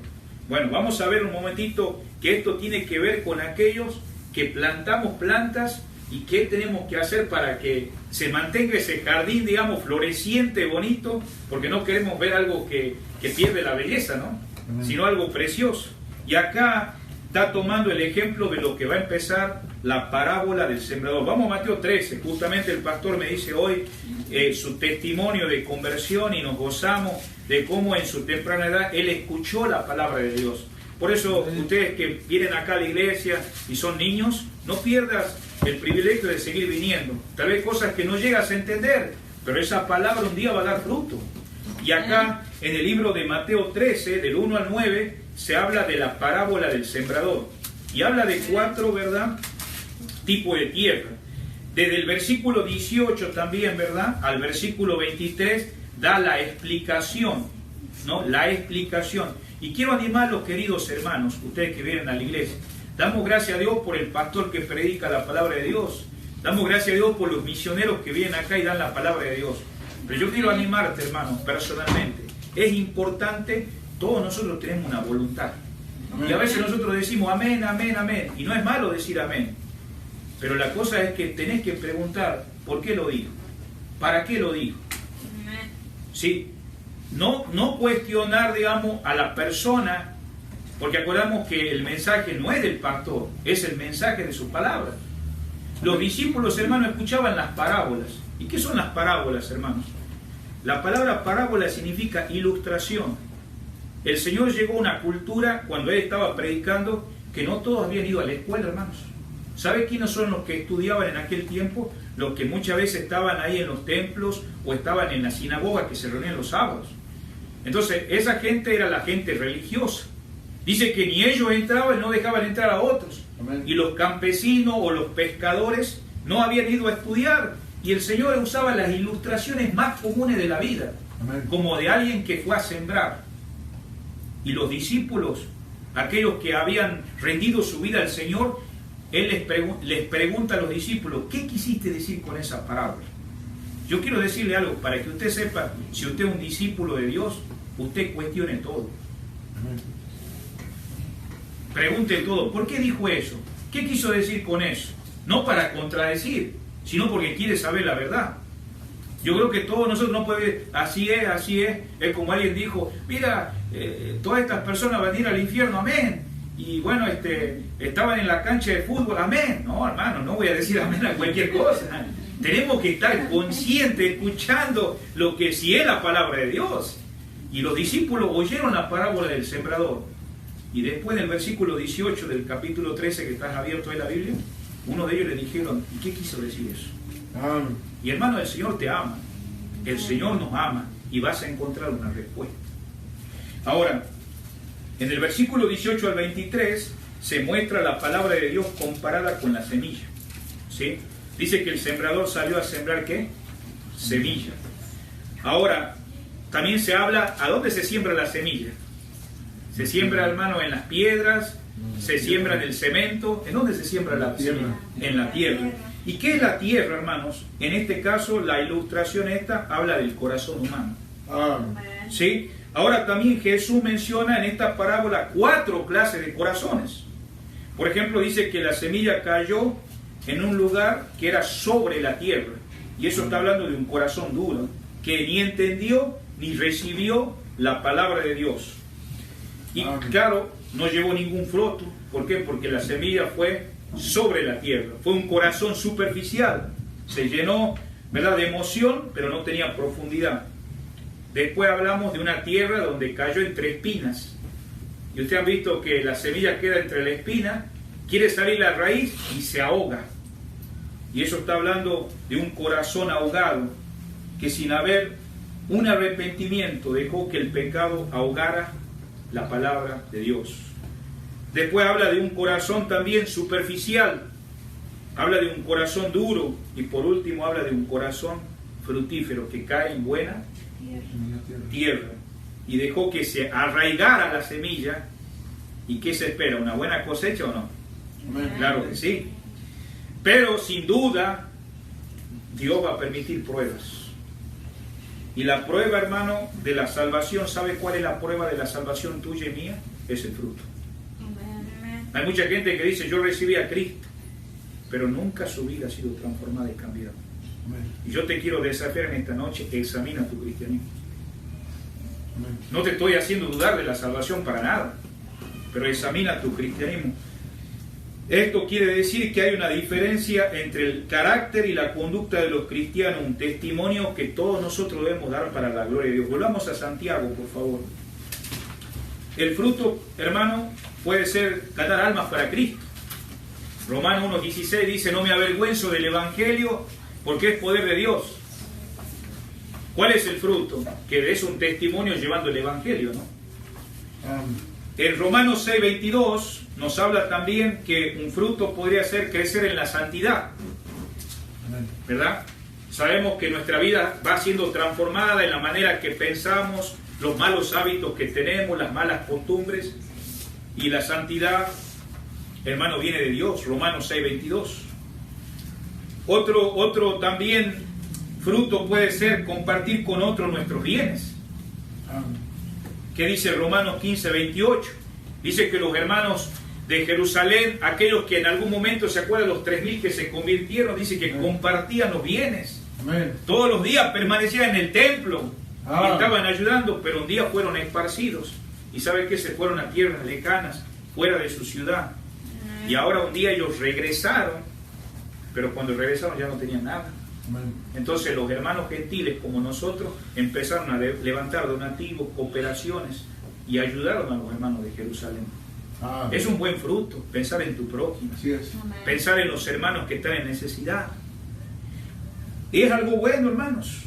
Bueno, vamos a ver un momentito que esto tiene que ver con aquellos que plantamos plantas y qué tenemos que hacer para que se mantenga ese jardín, digamos, floreciente, bonito, porque no queremos ver algo que pierde la belleza, ¿no? Sino algo precioso. Y acá está tomando el ejemplo de lo que va a empezar la parábola del sembrador. Vamos a Mateo 13, justamente el pastor me dice hoy su testimonio de conversión y nos gozamos de cómo en su temprana edad él escuchó la palabra de Dios. Por eso ustedes que vienen acá a la iglesia y son niños, no pierdas el privilegio de seguir viniendo. Tal vez cosas que no llegas a entender, pero esa palabra un día va a dar fruto. Y acá en el libro de Mateo 13, del 1 al 9, se habla de la parábola del sembrador. Y habla de 4, ¿verdad?, tipos de tierra. Desde el versículo 18 también, ¿verdad?, al versículo 23, da la explicación, ¿no? La explicación. Y quiero animar a los queridos hermanos, ustedes que vienen a la iglesia. Damos gracias a Dios por el pastor que predica la palabra de Dios. Damos gracias a Dios por los misioneros que vienen acá y dan la palabra de Dios. Pero yo quiero animarte, hermanos, personalmente. Es importante, todos nosotros tenemos una voluntad. Y a veces nosotros decimos amén, amén, amén. Y no es malo decir amén. Pero la cosa es que tenés que preguntar, ¿por qué lo dijo? ¿Para qué lo dijo? ¿sí? No cuestionar, digamos, a la persona, porque acordamos que el mensaje no es del pastor, es el mensaje de su palabra. Los discípulos, hermanos, escuchaban las parábolas. ¿Y qué son las parábolas, hermanos? La palabra parábola significa ilustración. El Señor llegó a una cultura, cuando Él estaba predicando, que no todos habían ido a la escuela, hermanos. ¿Sabe quiénes son los que estudiaban en aquel tiempo? Los que muchas veces estaban ahí en los templos o estaban en la sinagoga que se reunían los sábados. Entonces, esa gente era la gente religiosa. Dice que ni ellos entraban y no dejaban entrar a otros. Amén. Y los campesinos o los pescadores no habían ido a estudiar. Y el Señor usaba las ilustraciones más comunes de la vida, Amén. como de alguien que fue a sembrar. Y los discípulos, aquellos que habían rendido su vida al Señor, Él les pregunta a los discípulos, ¿qué quisiste decir con esa parábola? Yo quiero decirle algo, para que usted sepa, si usted es un discípulo de Dios, usted cuestione todo. Amén. Pregunte todo. ¿Por qué dijo eso? ¿Qué quiso decir con eso? No para contradecir, sino porque quiere saber la verdad. Yo creo que todos nosotros no podemos decir, así es. Es como alguien dijo, mira, todas estas personas van a ir al infierno, amén. Y bueno, estaban en la cancha de fútbol, amén. No, hermano, no voy a decir amén a cualquier cosa. Tenemos que estar conscientes, escuchando lo que sí es la palabra de Dios. Y los discípulos oyeron la parábola del sembrador. Y después en el versículo 18 del capítulo 13, que estás abierto en la Biblia, uno de ellos le dijeron, ¿y qué quiso decir eso? Amén. Y hermano, el Señor te ama. El Señor nos ama y vas a encontrar una respuesta. Ahora, en el versículo 18 al 23 se muestra la palabra de Dios comparada con la semilla. ¿Sí? Dice que el sembrador salió a sembrar ¿qué? Semilla. Ahora, también se habla, ¿a dónde se siembra la semilla? Se siembra, hermano, en las piedras, se siembra en el cemento. ¿En dónde se siembra la semilla? En la tierra. ¿Y qué es la tierra, hermanos? En este caso, la ilustración esta habla del corazón humano. Amén. ¿Sí? Ahora también Jesús menciona en esta parábola 4 clases de corazones. Por ejemplo, dice que la semilla cayó en un lugar que era sobre la tierra. Y eso está hablando de un corazón duro, que ni entendió ni recibió la palabra de Dios. Y claro, no llevó ningún fruto. ¿Por qué? Porque la semilla fue sobre la tierra. Fue un corazón superficial. Se llenó, ¿verdad?, de emoción, pero no tenía profundidad. Después hablamos de una tierra donde cayó entre espinas. Y ustedes han visto que la semilla queda entre la espina, quiere salir la raíz y se ahoga. Y eso está hablando de un corazón ahogado, que sin haber un arrepentimiento dejó que el pecado ahogara la palabra de Dios. Después habla de un corazón también superficial, habla de un corazón duro y por último habla de un corazón fructífero que cae en buena tierra y dejó que se arraigara la semilla. ¿Y qué se espera? ¿Una buena cosecha o no? Amén. Claro que sí. Pero sin duda Dios va a permitir pruebas. Y la prueba, hermano, de la salvación, ¿sabe cuál es la prueba de la salvación tuya y mía? Es el fruto. Hay mucha gente que dice, yo recibí a Cristo, pero nunca su vida ha sido transformada y cambiada. Amén. Y yo te quiero desafiar en esta noche, examina tu cristianismo. Amén. No te estoy haciendo dudar de la salvación para nada, pero examina tu cristianismo. Esto quiere decir que hay una diferencia entre el carácter y la conducta de los cristianos, un testimonio que todos nosotros debemos dar para la gloria de Dios. Volvamos a Santiago, por favor. El fruto, hermano, puede ser ganar almas para Cristo. Romanos 1:16 dice, no me avergüenzo del Evangelio porque es poder de Dios. ¿Cuál es el fruto? Que es un testimonio llevando el Evangelio, ¿no? Amén. En Romanos 6:22 nos habla también que un fruto podría ser crecer en la santidad, Amén. ¿verdad? Sabemos que nuestra vida va siendo transformada en la manera que pensamos, los malos hábitos que tenemos, las malas costumbres, y la santidad, hermano, viene de Dios. Romanos 6:22. Otro también fruto puede ser compartir con otros nuestros bienes. Amén. ¿Qué dice Romanos 15:28? Dice que los hermanos de Jerusalén, aquellos que en algún momento se acuerdan los 3.000 que se convirtieron, dice que compartían los bienes. Amén. Todos los días permanecían en el templo. Ah. Estaban ayudando, pero un día fueron esparcidos. ¿Y sabe qué? Se fueron a tierras lejanas, fuera de su ciudad. Y ahora un día ellos regresaron, pero cuando regresaron ya no tenían nada. Amén. Entonces los hermanos gentiles como nosotros empezaron a levantar donativos, cooperaciones y ayudaron a los hermanos de Jerusalén. Ah. Es un buen fruto, pensar en tu prójimo, Así es. pensar en los hermanos que están en necesidad. Y es algo bueno, hermanos.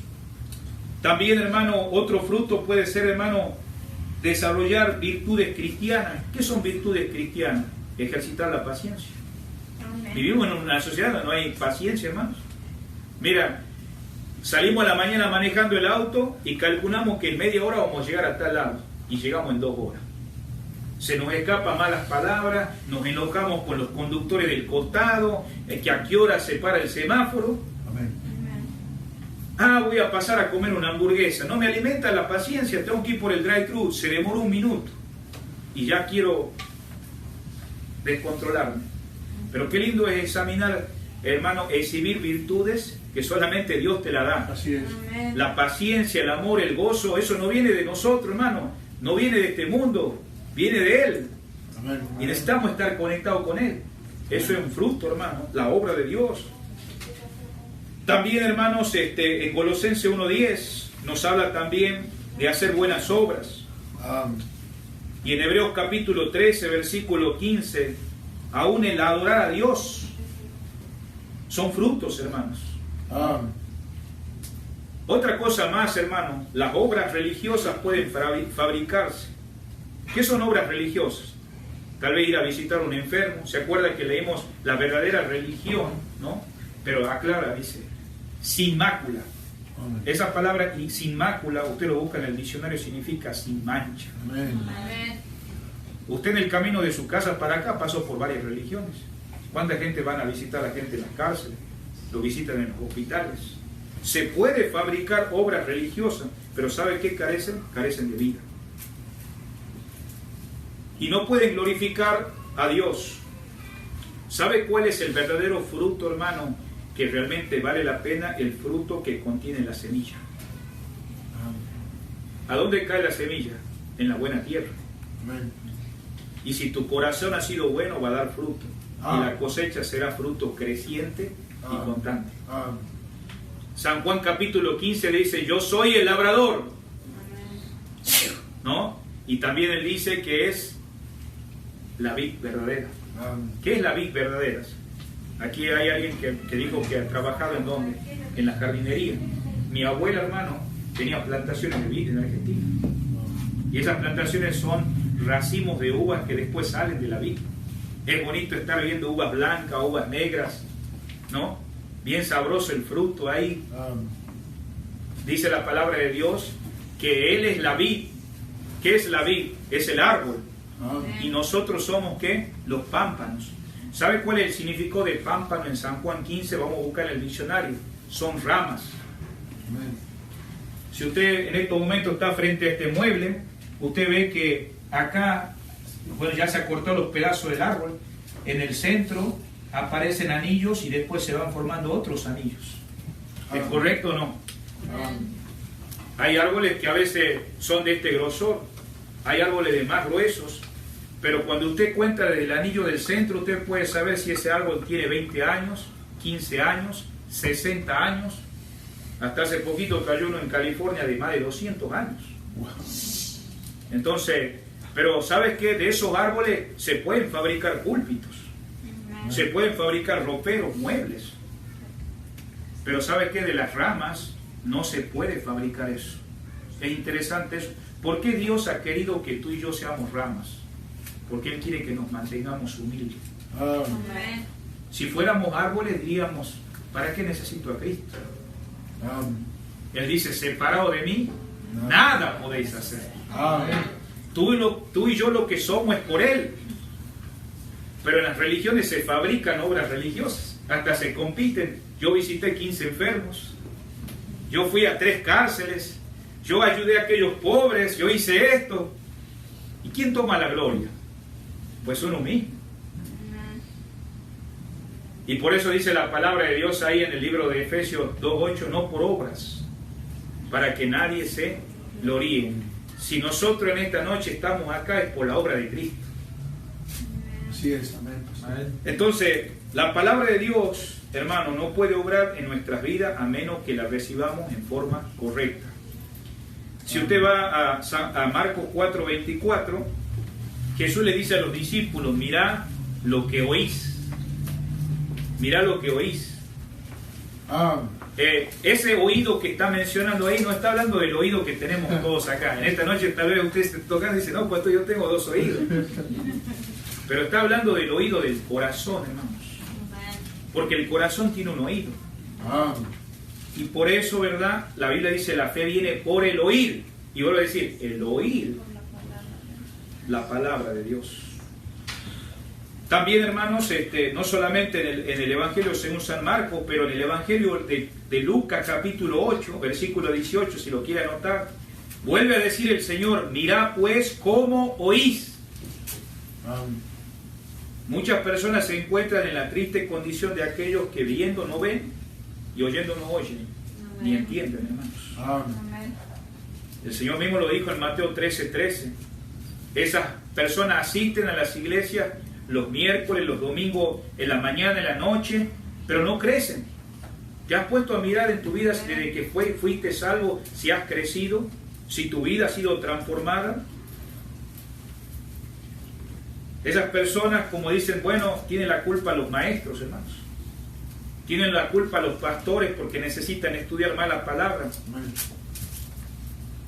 También, hermano, otro fruto puede ser, hermano, desarrollar virtudes cristianas. ¿Qué son virtudes cristianas? Ejercitar la paciencia. Vivimos en una sociedad donde no hay paciencia, hermanos. Mira, salimos a la mañana manejando el auto y calculamos que en media hora vamos a llegar a tal lado y llegamos en 2 horas. Se nos escapan malas palabras, nos enojamos con los conductores del costado, que a qué hora se para el semáforo. Amén. Ah, voy a pasar a comer una hamburguesa. No me alimenta la paciencia, tengo que ir por el drive-thru, se demoró 1 minuto y ya quiero descontrolarme. Pero qué lindo es examinar, hermano, exhibir virtudes que solamente Dios te la da. Así es. La paciencia, el amor, el gozo, eso no viene de nosotros, hermano, no viene de este mundo, viene de Él. Amén. Y necesitamos estar conectados con Él. Eso es un fruto, hermano, la obra de Dios. También, hermanos, en Colosenses 1:10 nos habla también de hacer buenas obras. Amén. Y en Hebreos capítulo 13, versículo 15, aún el adorar a Dios son frutos, hermanos. Amén. Otra cosa más, hermano, las obras religiosas pueden fabricarse. ¿Qué son obras religiosas? Tal vez ir a visitar a un enfermo. ¿Se acuerda que leímos la verdadera religión, no? Pero aclara, dice, sin mácula. Amén. Esa palabra sin mácula, usted lo busca en el diccionario, significa sin mancha. Amén. Usted en el camino de su casa para acá pasó por varias religiones. ¿Cuánta gente van a visitar a la gente en las cárceles? Lo visitan en los hospitales. Se puede fabricar obras religiosas, pero ¿sabe qué carecen? Carecen de vida. Y no pueden glorificar a Dios. ¿Sabe cuál es el verdadero fruto, hermano? Que realmente vale la pena, el fruto que contiene la semilla. ¿A dónde cae la semilla? En la buena tierra. Amén. Y si tu corazón ha sido bueno, va a dar fruto. Y la cosecha será fruto creciente y constante. Amén. San Juan capítulo 15 le dice, yo soy el labrador. ¿No? Y también él dice que es la vid verdadera. Amén. ¿Qué es la vid verdadera? Aquí hay alguien que dijo que ha trabajado en ¿dónde? En la jardinería. Mi abuela, hermano, tenía plantaciones de vid en Argentina. Y esas plantaciones son racimos de uvas que después salen de la vid. Es bonito estar viendo uvas blancas, uvas negras, ¿no? Bien sabroso el fruto ahí. Amén. Dice la palabra de Dios que Él es la vid. ¿Qué es la vid? Es el árbol. Amén. Y nosotros somos, ¿qué? Los pámpanos. ¿Sabe cuál es el significado de pámpano en San Juan 15? Vamos a buscar en el diccionario. Son ramas. Amén. Si usted en estos momentos está frente a este mueble, usted ve que acá, bueno, ya se han cortado los pedazos del árbol. En el centro aparecen anillos y después se van formando otros anillos. ¿Es correcto o no? Amén. Hay árboles que a veces son de este grosor, hay árboles de más gruesos, pero cuando usted cuenta desde el anillo del centro, usted puede saber si ese árbol tiene 20 años, 15 años, 60 años. Hasta hace poquito cayó uno en California de más de 200 años. Wow. Entonces, pero ¿sabes qué? De esos árboles se pueden fabricar púlpitos, se pueden fabricar roperos, muebles. Pero ¿sabes qué? De las ramas no se puede fabricar eso. Es interesante eso. ¿Por qué Dios ha querido que tú y yo seamos ramas? Porque Él quiere que nos mantengamos humildes. Amén. Si fuéramos árboles diríamos, ¿para qué necesito a Cristo? Amén. Él dice, separado de mí, nada podéis hacer. Amén. Tú y yo lo que somos es por Él. Pero en las religiones se fabrican obras religiosas, hasta se compiten. Yo visité 15 enfermos, yo fui a 3 cárceles, yo ayudé a aquellos pobres, yo hice esto. ¿Y quién toma la gloria? Pues uno mismo. Y por eso dice la palabra de Dios ahí en el libro de Efesios 2:8, no por obras, para que nadie se gloríe. Si nosotros en esta noche estamos acá es por la obra de Cristo. Así es, amén. Entonces, la palabra de Dios, hermano, no puede obrar en nuestras vidas a menos que la recibamos en forma correcta. Si usted va a Marcos 4:24, Jesús le dice a los discípulos, mirá lo que oís. Mirá lo que oís. Ese oído que está mencionando ahí no está hablando del oído que tenemos todos acá. En esta noche tal vez usted se toca y dice, no, pues yo tengo 2 oídos. Pero está hablando del oído del corazón, hermanos. Porque el corazón tiene un oído. Y por eso, ¿verdad? La Biblia dice, la fe viene por el oír. Y vuelvo a decir, el oír la palabra de Dios. También, hermanos, no solamente en el Evangelio según San Marcos, pero en el Evangelio de Lucas capítulo 8, versículo 18, si lo quiere anotar, vuelve a decir el Señor, mirá pues cómo oís. Muchas personas se encuentran en la triste condición de aquellos que viendo no ven y oyendo no oyen, ni entienden, hermanos. El Señor mismo lo dijo en Mateo 13:13. Esas personas asisten a las iglesias los miércoles, los domingos, en la mañana, en la noche, pero no crecen. ¿Te has puesto a mirar en tu vida desde que fuiste salvo, si has crecido, si tu vida ha sido transformada? Esas personas, como dicen, bueno, tienen la culpa los maestros, hermanos. Tienen la culpa los pastores porque necesitan estudiar más la palabra.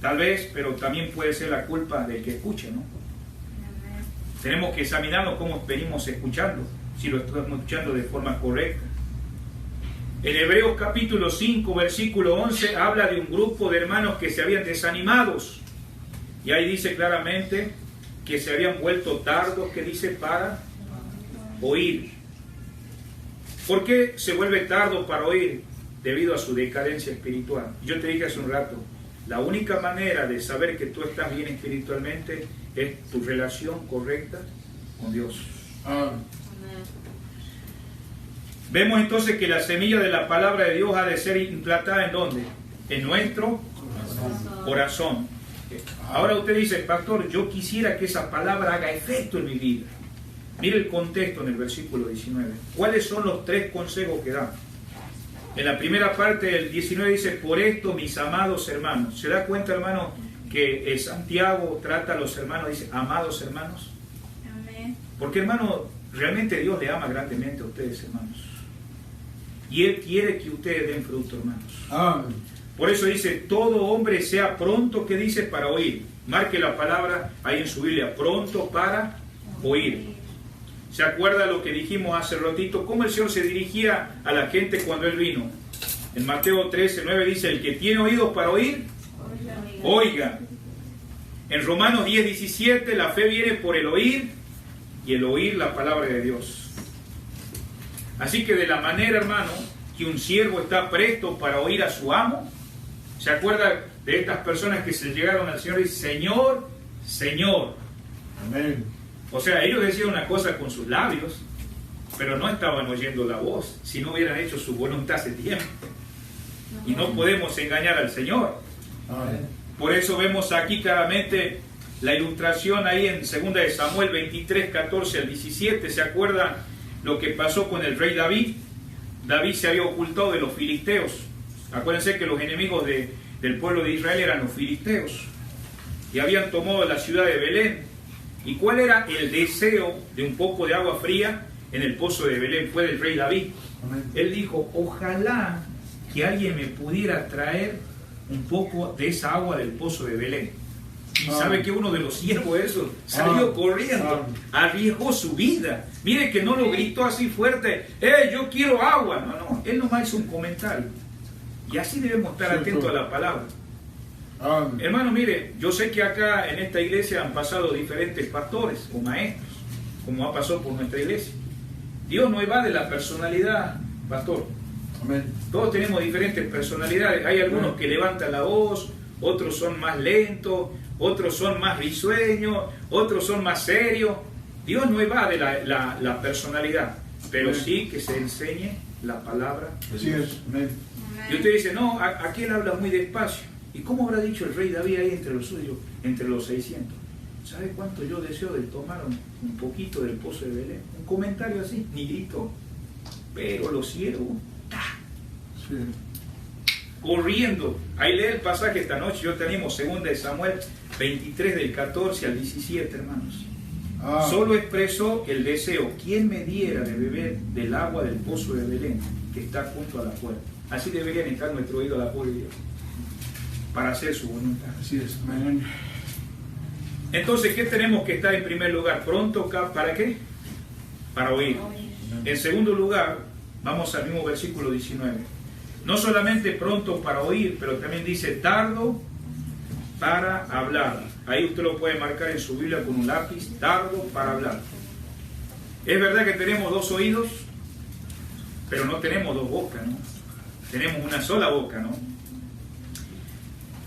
Tal vez, pero también puede ser la culpa del que escucha, ¿no? Tenemos que examinarnos cómo venimos escuchando, si lo estamos escuchando de forma correcta. En Hebreos capítulo 5, versículo 11, habla de un grupo de hermanos que se habían desanimados. Y ahí dice claramente que se habían vuelto tardos, que dice, para oír. ¿Por qué se vuelve tardo para oír? Debido a su decadencia espiritual. Yo te dije hace un rato, la única manera de saber que tú estás bien espiritualmente es tu relación correcta con Dios. Vemos entonces que la semilla de la palabra de Dios ha de ser implantada ¿en dónde? En nuestro corazón. Ahora usted dice, pastor, yo quisiera que esa palabra haga efecto en mi vida. Mire el contexto en el versículo 19. ¿Cuáles son los 3 consejos que da? En la primera parte del 19 dice, por esto, mis amados hermanos. ¿Se da cuenta, hermano, que Santiago trata a los hermanos, dice, amados hermanos? Amén. Porque, hermano, realmente Dios le ama grandemente a ustedes, hermanos. Y Él quiere que ustedes den fruto, hermanos. Por eso dice, todo hombre sea pronto, ¿qué dice? Para oír. Marque la palabra ahí en su Biblia, pronto para oír. ¿Se acuerda lo que dijimos hace ratito? ¿Cómo el Señor se dirigía a la gente cuando Él vino? En Mateo 13:9 dice, el que tiene oídos para oír, oiga. En Romanos 10:17, la fe viene por el oír, y el oír la palabra de Dios. Así que de la manera, hermano, que un siervo está presto para oír a su amo, ¿se acuerda de estas personas que se llegaron al Señor y dicen, Señor, Señor? Amén. O sea, ellos decían una cosa con sus labios, pero no estaban oyendo la voz, si no hubieran hecho su voluntad hace tiempo. Y no podemos engañar al Señor. Por eso vemos aquí claramente la ilustración ahí en 2 de Samuel 23, 14 al 17. ¿Se acuerdan lo que pasó con el rey David? David se había ocultado de los filisteos. Acuérdense que los enemigos del pueblo de Israel eran los filisteos. Y habían tomado la ciudad de Belén. ¿Y cuál era el deseo de un poco de agua fría en el pozo de Belén? Fue del rey David. Él dijo, ojalá que alguien me pudiera traer un poco de esa agua del pozo de Belén. Y sabe que uno de los siervos de esos salió corriendo, arriesgó su vida. Mire que no lo gritó así fuerte, yo quiero agua. No, él nomás hizo un comentario. Y así debemos estar atentos a la palabra. Hermano, mire, yo sé que acá en esta iglesia han pasado diferentes pastores o maestros, como ha pasado por nuestra iglesia. Dios no evade la personalidad, pastor. Amén. Todos tenemos diferentes personalidades. Hay algunos que levantan la voz, otros son más lentos, otros son más risueños, otros son más serios. Dios no evade la personalidad, pero sí que se enseñe la palabra de Dios. Amén. Y usted dice, no, aquel habla muy despacio. ¿Y cómo habrá dicho el rey David ahí entre los suyos, entre los 600? ¿Sabe cuánto yo deseo de tomar un poquito del pozo de Belén? Un comentario así, ni grito. Pero los siervos, Sí. corriendo. Ahí lee el pasaje esta noche. Yo tenemos 2 de Samuel 23 del 14 al 17, hermanos. Solo expresó el deseo: ¿quién me diera de beber del agua del pozo de Belén que está junto a la puerta? Así deberían estar nuestro oído a la voz de Dios, para hacer su voluntad. Así es. Amén. Entonces, ¿qué tenemos que estar en primer lugar? ¿Pronto? ¿Para qué? Para oír. En segundo lugar, vamos al mismo versículo 19. No solamente pronto para oír, pero también dice tardo para hablar. Ahí usted lo puede marcar en su Biblia con un lápiz: tardo para hablar. Es verdad que tenemos 2 oídos, pero no tenemos 2 bocas, ¿no? Tenemos una sola boca, ¿no?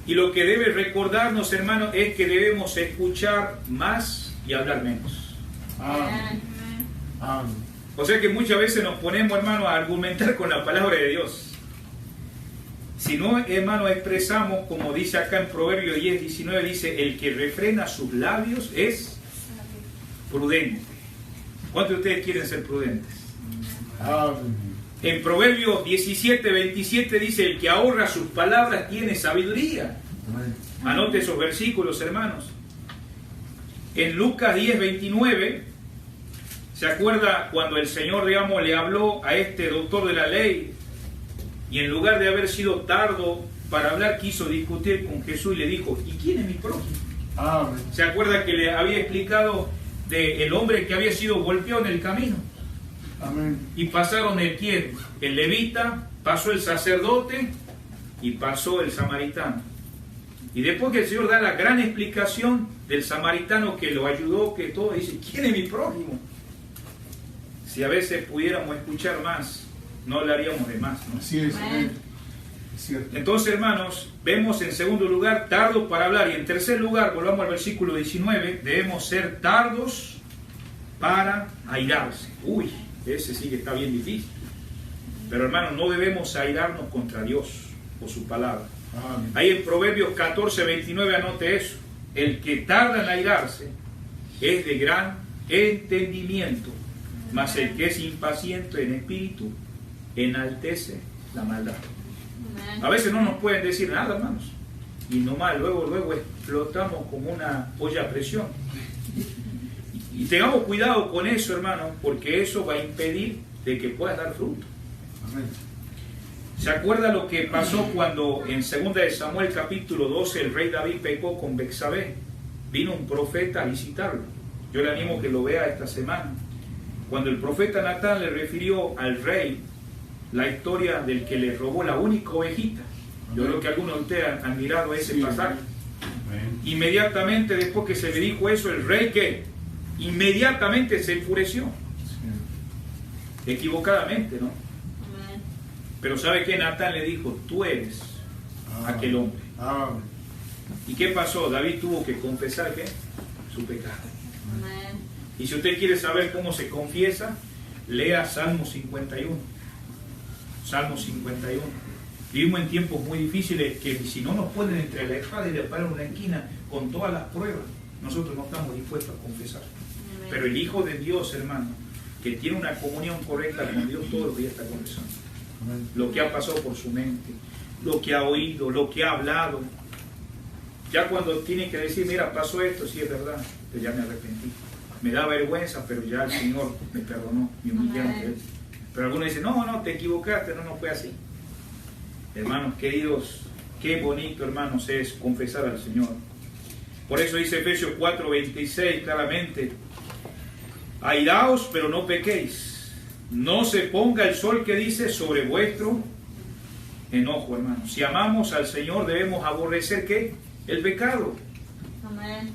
Y lo que debe recordarnos, hermanos, es que debemos escuchar más y hablar menos. Amén. Amén. O sea que muchas veces nos ponemos, hermanos, a argumentar con la palabra de Dios. Si no, hermanos, expresamos, como dice acá en Proverbios 10, 19, dice: el que refrena sus labios es prudente. ¿Cuántos de ustedes quieren ser prudentes? Amén. En Proverbios 17, 27 dice: el que ahorra sus palabras tiene sabiduría. Amén. Anote esos versículos, hermanos. En Lucas 10, 29, ¿se acuerda cuando el Señor, digamos, le habló a este doctor de la ley? Y en lugar de haber sido tardo para hablar, quiso discutir con Jesús y le dijo: ¿y quién es mi prójimo? Amén. ¿Se acuerda que le había explicado del hombre que había sido golpeado en el camino? Amén. Y pasaron el quién, el levita, pasó el sacerdote y pasó el samaritano. Y después que el Señor da la gran explicación del samaritano que lo ayudó, que todo, dice: ¿quién es mi prójimo? Si a veces pudiéramos escuchar más, no hablaríamos de más, ¿no? Así es. Amén. Es cierto. Entonces, hermanos, vemos en segundo lugar tardo para hablar. Y en tercer lugar, volvamos al versículo 19, debemos ser tardos para airarse. Uy, ese sí que está bien difícil. Pero, hermanos, no debemos airarnos contra Dios o su palabra. Amén. Ahí en Proverbios 14, 29 anote eso: el que tarda en airarse es de gran entendimiento, mas el que es impaciente en espíritu enaltece la maldad. A veces no nos pueden decir nada, hermanos, y nomás luego explotamos como una olla a presión. Y tengamos cuidado con eso, hermanos, porque eso va a impedir de que puedas dar fruto. Amén. ¿Se acuerda lo que pasó cuando en 2 de Samuel capítulo 12 el rey David pecó con Betsabé? Vino un profeta a visitarlo. Yo le animo que lo vea esta semana. Cuando el profeta Natán le refirió al rey la historia del que le robó la única ovejita. Yo creo que algunos de ustedes han mirado ese pasaje. Amén. Inmediatamente después que se le dijo eso, el rey que inmediatamente se enfureció. Sí. Equivocadamente, ¿no? Pero ¿sabe qué? Natán le dijo: tú eres aquel hombre. Amén. ¿Y qué pasó? David tuvo que confesar ¿qué? Su pecado. Amén. Y si usted quiere saber cómo se confiesa, lea Salmo 51. Salmo 51. Vivimos en tiempos muy difíciles que si no nos ponen entre la espada y la pared en una esquina con todas las pruebas, nosotros no estamos dispuestos a confesar. Amén. Pero el Hijo de Dios, hermano, que tiene una comunión correcta con Dios, todos los días está confesando. Amén. Lo que ha pasado por su mente, lo que ha oído, lo que ha hablado. Ya cuando tiene que decir: mira, pasó esto, sí es verdad, pero ya me arrepentí. Me da vergüenza, pero ya el Señor me perdonó, me humillé ante Él. Pero algunos dicen: no, te equivocaste, no fue así. Hermanos queridos, qué bonito, hermanos, es confesar al Señor. Por eso dice Efesios 4:26 claramente: airaos, pero no pequéis. No se ponga el sol, que dice, sobre vuestro enojo, hermanos. Si amamos al Señor, debemos aborrecer ¿qué? El pecado. Amén.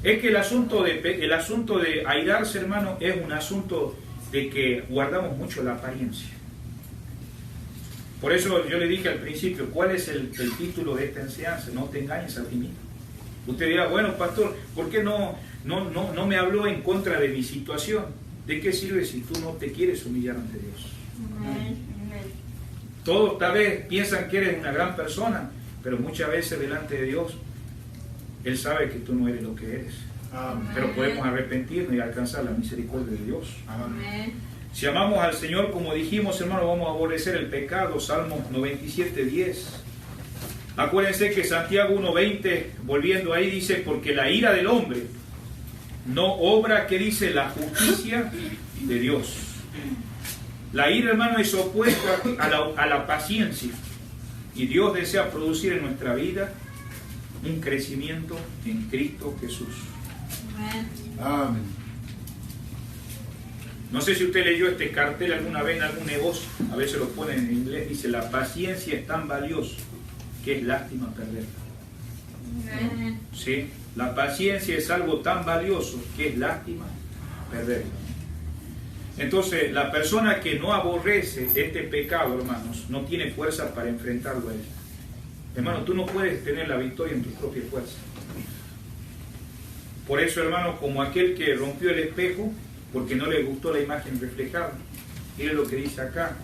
Es que el asunto de airarse, hermano, es un asunto de que guardamos mucho la apariencia. Por eso yo le dije al principio: ¿cuál es el título de esta enseñanza? No te engañes a ti mismo. Usted dirá: bueno, pastor, ¿por qué no me habló en contra de mi situación? ¿De qué sirve si tú no te quieres humillar ante Dios? Amén. Todos tal vez piensan que eres una gran persona, pero muchas veces delante de Dios, Él sabe que tú no eres lo que eres. Amén. Pero podemos arrepentirnos y alcanzar la misericordia de Dios. Amén. Si amamos al Señor, como dijimos, hermano, vamos a aborrecer el pecado. Salmos 97:10. Acuérdense que Santiago 1:20, volviendo ahí, dice, porque la ira del hombre no obra, que dice, la justicia de Dios. La ira, hermano, es opuesta a la paciencia. Y Dios desea producir en nuestra vida un crecimiento en Cristo Jesús. Amén. Amén. No sé si usted leyó este cartel alguna vez en algún negocio, a veces lo ponen en inglés, dice, la paciencia es tan valiosa que es lástima perderla. Amén. ¿Sí? La paciencia es algo tan valioso que es lástima perderla. Entonces, la persona que no aborrece este pecado, hermanos, no tiene fuerza para enfrentarlo a él. Hermano, tú no puedes tener la victoria en tus propias fuerzas. Por eso, hermano, como aquel que rompió el espejo porque no le gustó la imagen reflejada. Mire lo que dice acá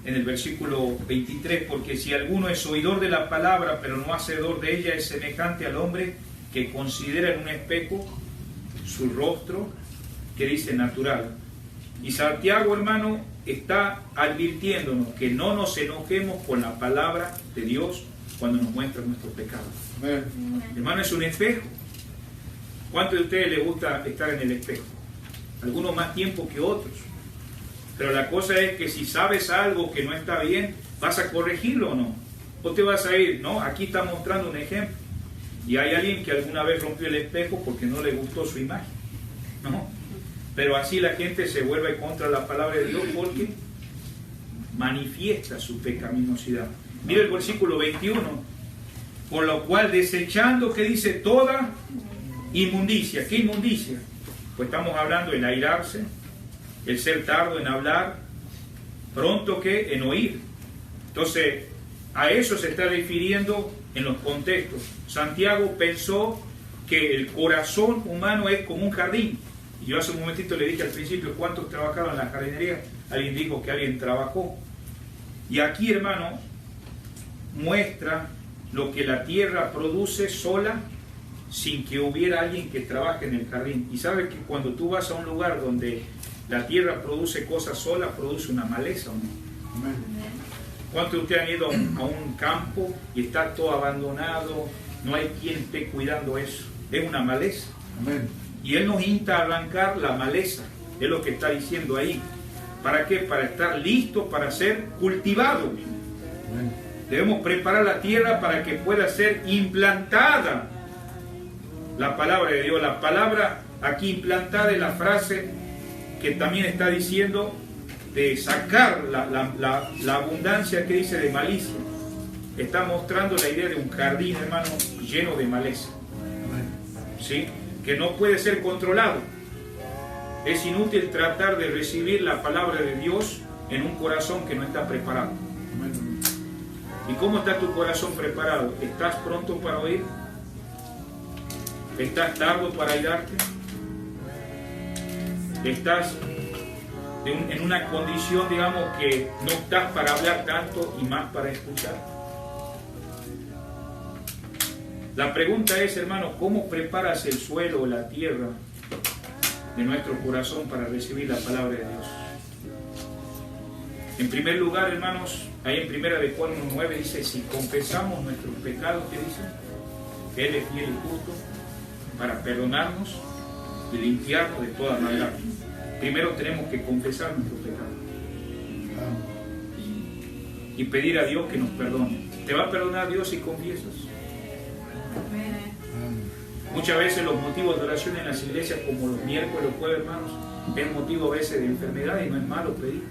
en el versículo 23, porque si alguno es oidor de la palabra pero no hacedor de ella, es semejante al hombre que considera en un espejo su rostro, que dice natural. Y Santiago, hermano, está advirtiéndonos que no nos enojemos con la palabra de Dios cuando nos muestra nuestros pecados. Amén. Hermano, es un espejo. ¿Cuántos de ustedes les gusta estar en el espejo? Algunos más tiempo que otros. Pero la cosa es que si sabes algo que no está bien, ¿vas a corregirlo o no? ¿O te vas a ir? No, aquí está mostrando un ejemplo. Y hay alguien que alguna vez rompió el espejo porque no le gustó su imagen. ¿No? Pero así la gente se vuelve contra la palabra de Dios porque manifiesta su pecaminosidad. Mira el versículo 21. Por lo cual, desechando, que dice, toda inmundicia. ¿Qué inmundicia? Pues estamos hablando del airarse, el ser tardo en hablar, pronto que en oír. Entonces, a eso se está refiriendo en los contextos. Santiago pensó que el corazón humano es como un jardín. Y yo hace un momentito le dije al principio cuántos trabajaban en la jardinería. Alguien dijo que alguien trabajó. Y aquí, hermano, muestra lo que la tierra produce sola sin que hubiera alguien que trabaje en el jardín. Y sabe que cuando tú vas a un lugar donde la tierra produce cosas sola, produce una maleza, ¿o no? Amén. ¿Cuántos de ustedes han ido a un campo y está todo abandonado? No hay quien esté cuidando eso. Es una maleza. Amén. Y Él nos insta a arrancar la maleza. Es lo que está diciendo ahí. ¿Para qué? Para estar listos para ser cultivados. Amén. Debemos preparar la tierra para que pueda ser implantada la palabra de Dios. La palabra aquí implantada es la frase que también está diciendo de sacar la abundancia que dice de malicia. Está mostrando la idea de un jardín, hermano, lleno de maleza. ¿Sí? Que no puede ser controlado. Es inútil tratar de recibir la palabra de Dios en un corazón que no está preparado. Amén. ¿Y cómo está tu corazón preparado? ¿Estás pronto para oír? ¿Estás tardo para airarte? ¿Estás en una condición, digamos, que no estás para hablar tanto y más para escuchar? La pregunta es, hermano, ¿cómo preparas el suelo o la tierra de nuestro corazón para recibir la palabra de Dios? En primer lugar, hermanos, ahí en primera de Juan 1:9 dice, si confesamos nuestros pecados, ¿qué dice? Él es fiel y justo para perdonarnos y limpiarnos de toda maldad. Primero tenemos que confesar nuestros pecados y pedir a Dios que nos perdone. ¿Te va a perdonar Dios si confiesas? Muchas veces los motivos de oración en las iglesias, como los miércoles, los jueves, hermanos, es motivo a veces de enfermedad y no es malo pedir.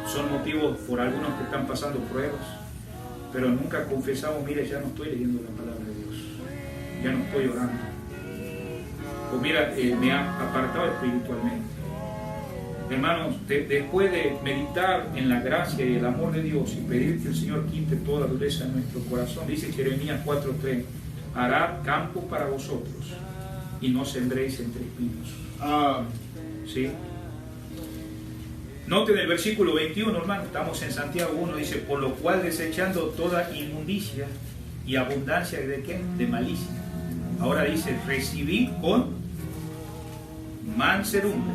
Son motivos por algunos que están pasando pruebas, pero nunca confesamos, mire, ya no estoy leyendo la palabra de Dios, ya no estoy orando. Pues mira, me ha apartado espiritualmente. Hermanos, después de meditar en la gracia y el amor de Dios y pedir que el Señor quite toda dureza en nuestro corazón, dice Jeremías 4:3, hará campo para vosotros y no sembréis entre espinos. ¿Sí? Noten el versículo 21, hermano, estamos en Santiago 1, dice, por lo cual desechando toda inmundicia y abundancia de ¿qué? De malicia. Ahora dice, recibid con mansedumbre.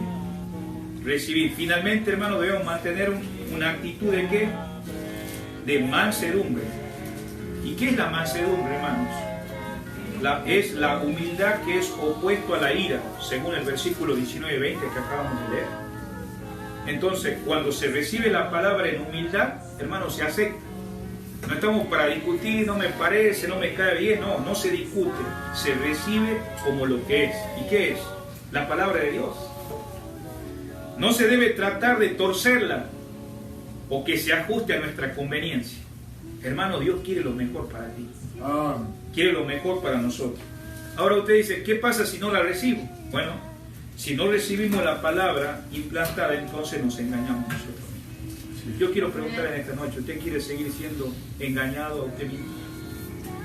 Recibid. Finalmente, hermano, debemos mantener una actitud de ¿qué? De mansedumbre. ¿Y qué es la mansedumbre, hermanos? Es la humildad que es opuesto a la ira, según el versículo 19 y 20 que acabamos de leer. Entonces, cuando se recibe la palabra en humildad, hermano, se acepta. No estamos para discutir, no me parece, no me cae bien, no se discute, se recibe como lo que es. ¿Y qué es? La palabra de Dios. No se debe tratar de torcerla o que se ajuste a nuestra conveniencia. Hermano, Dios quiere lo mejor para ti. Quiere lo mejor para nosotros. Ahora usted dice, ¿qué pasa si no la recibo? Bueno, si no recibimos la palabra implantada, entonces nos engañamos nosotros. Yo quiero preguntar en esta noche, ¿usted quiere seguir siendo engañado a usted mismo?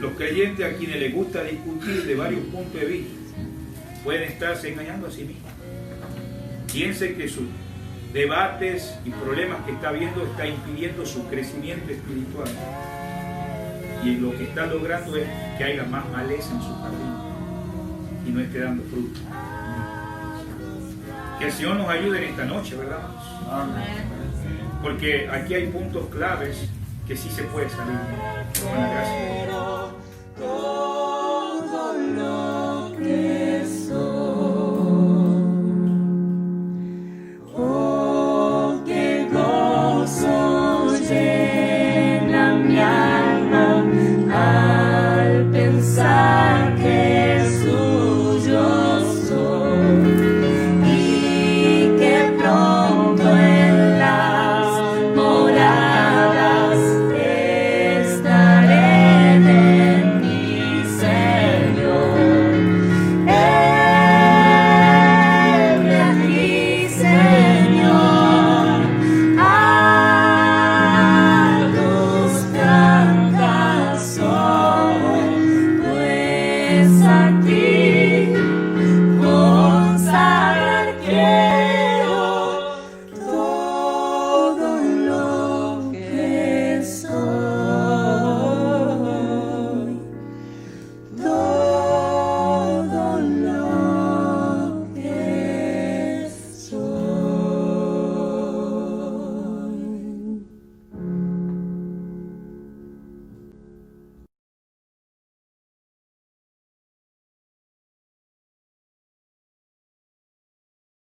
Los creyentes a quienes les gusta discutir de varios puntos de vista pueden estarse engañando a sí mismos. Piense que sus debates y problemas que está viendo está impidiendo su crecimiento espiritual. Y lo que está logrando es que haya más maleza en su jardín y no esté dando fruto. Que el Señor nos ayude en esta noche, ¿verdad? Porque aquí hay puntos claves que sí se puede salir. Con la gracia de Dios. Todo lo que soy, oh, qué gozo llena mi alma al pensar que suyo soy y que pronto en las moradas estaré de mi Señor. Hebre aquí, Señor, a tus cantas soy, pues a ti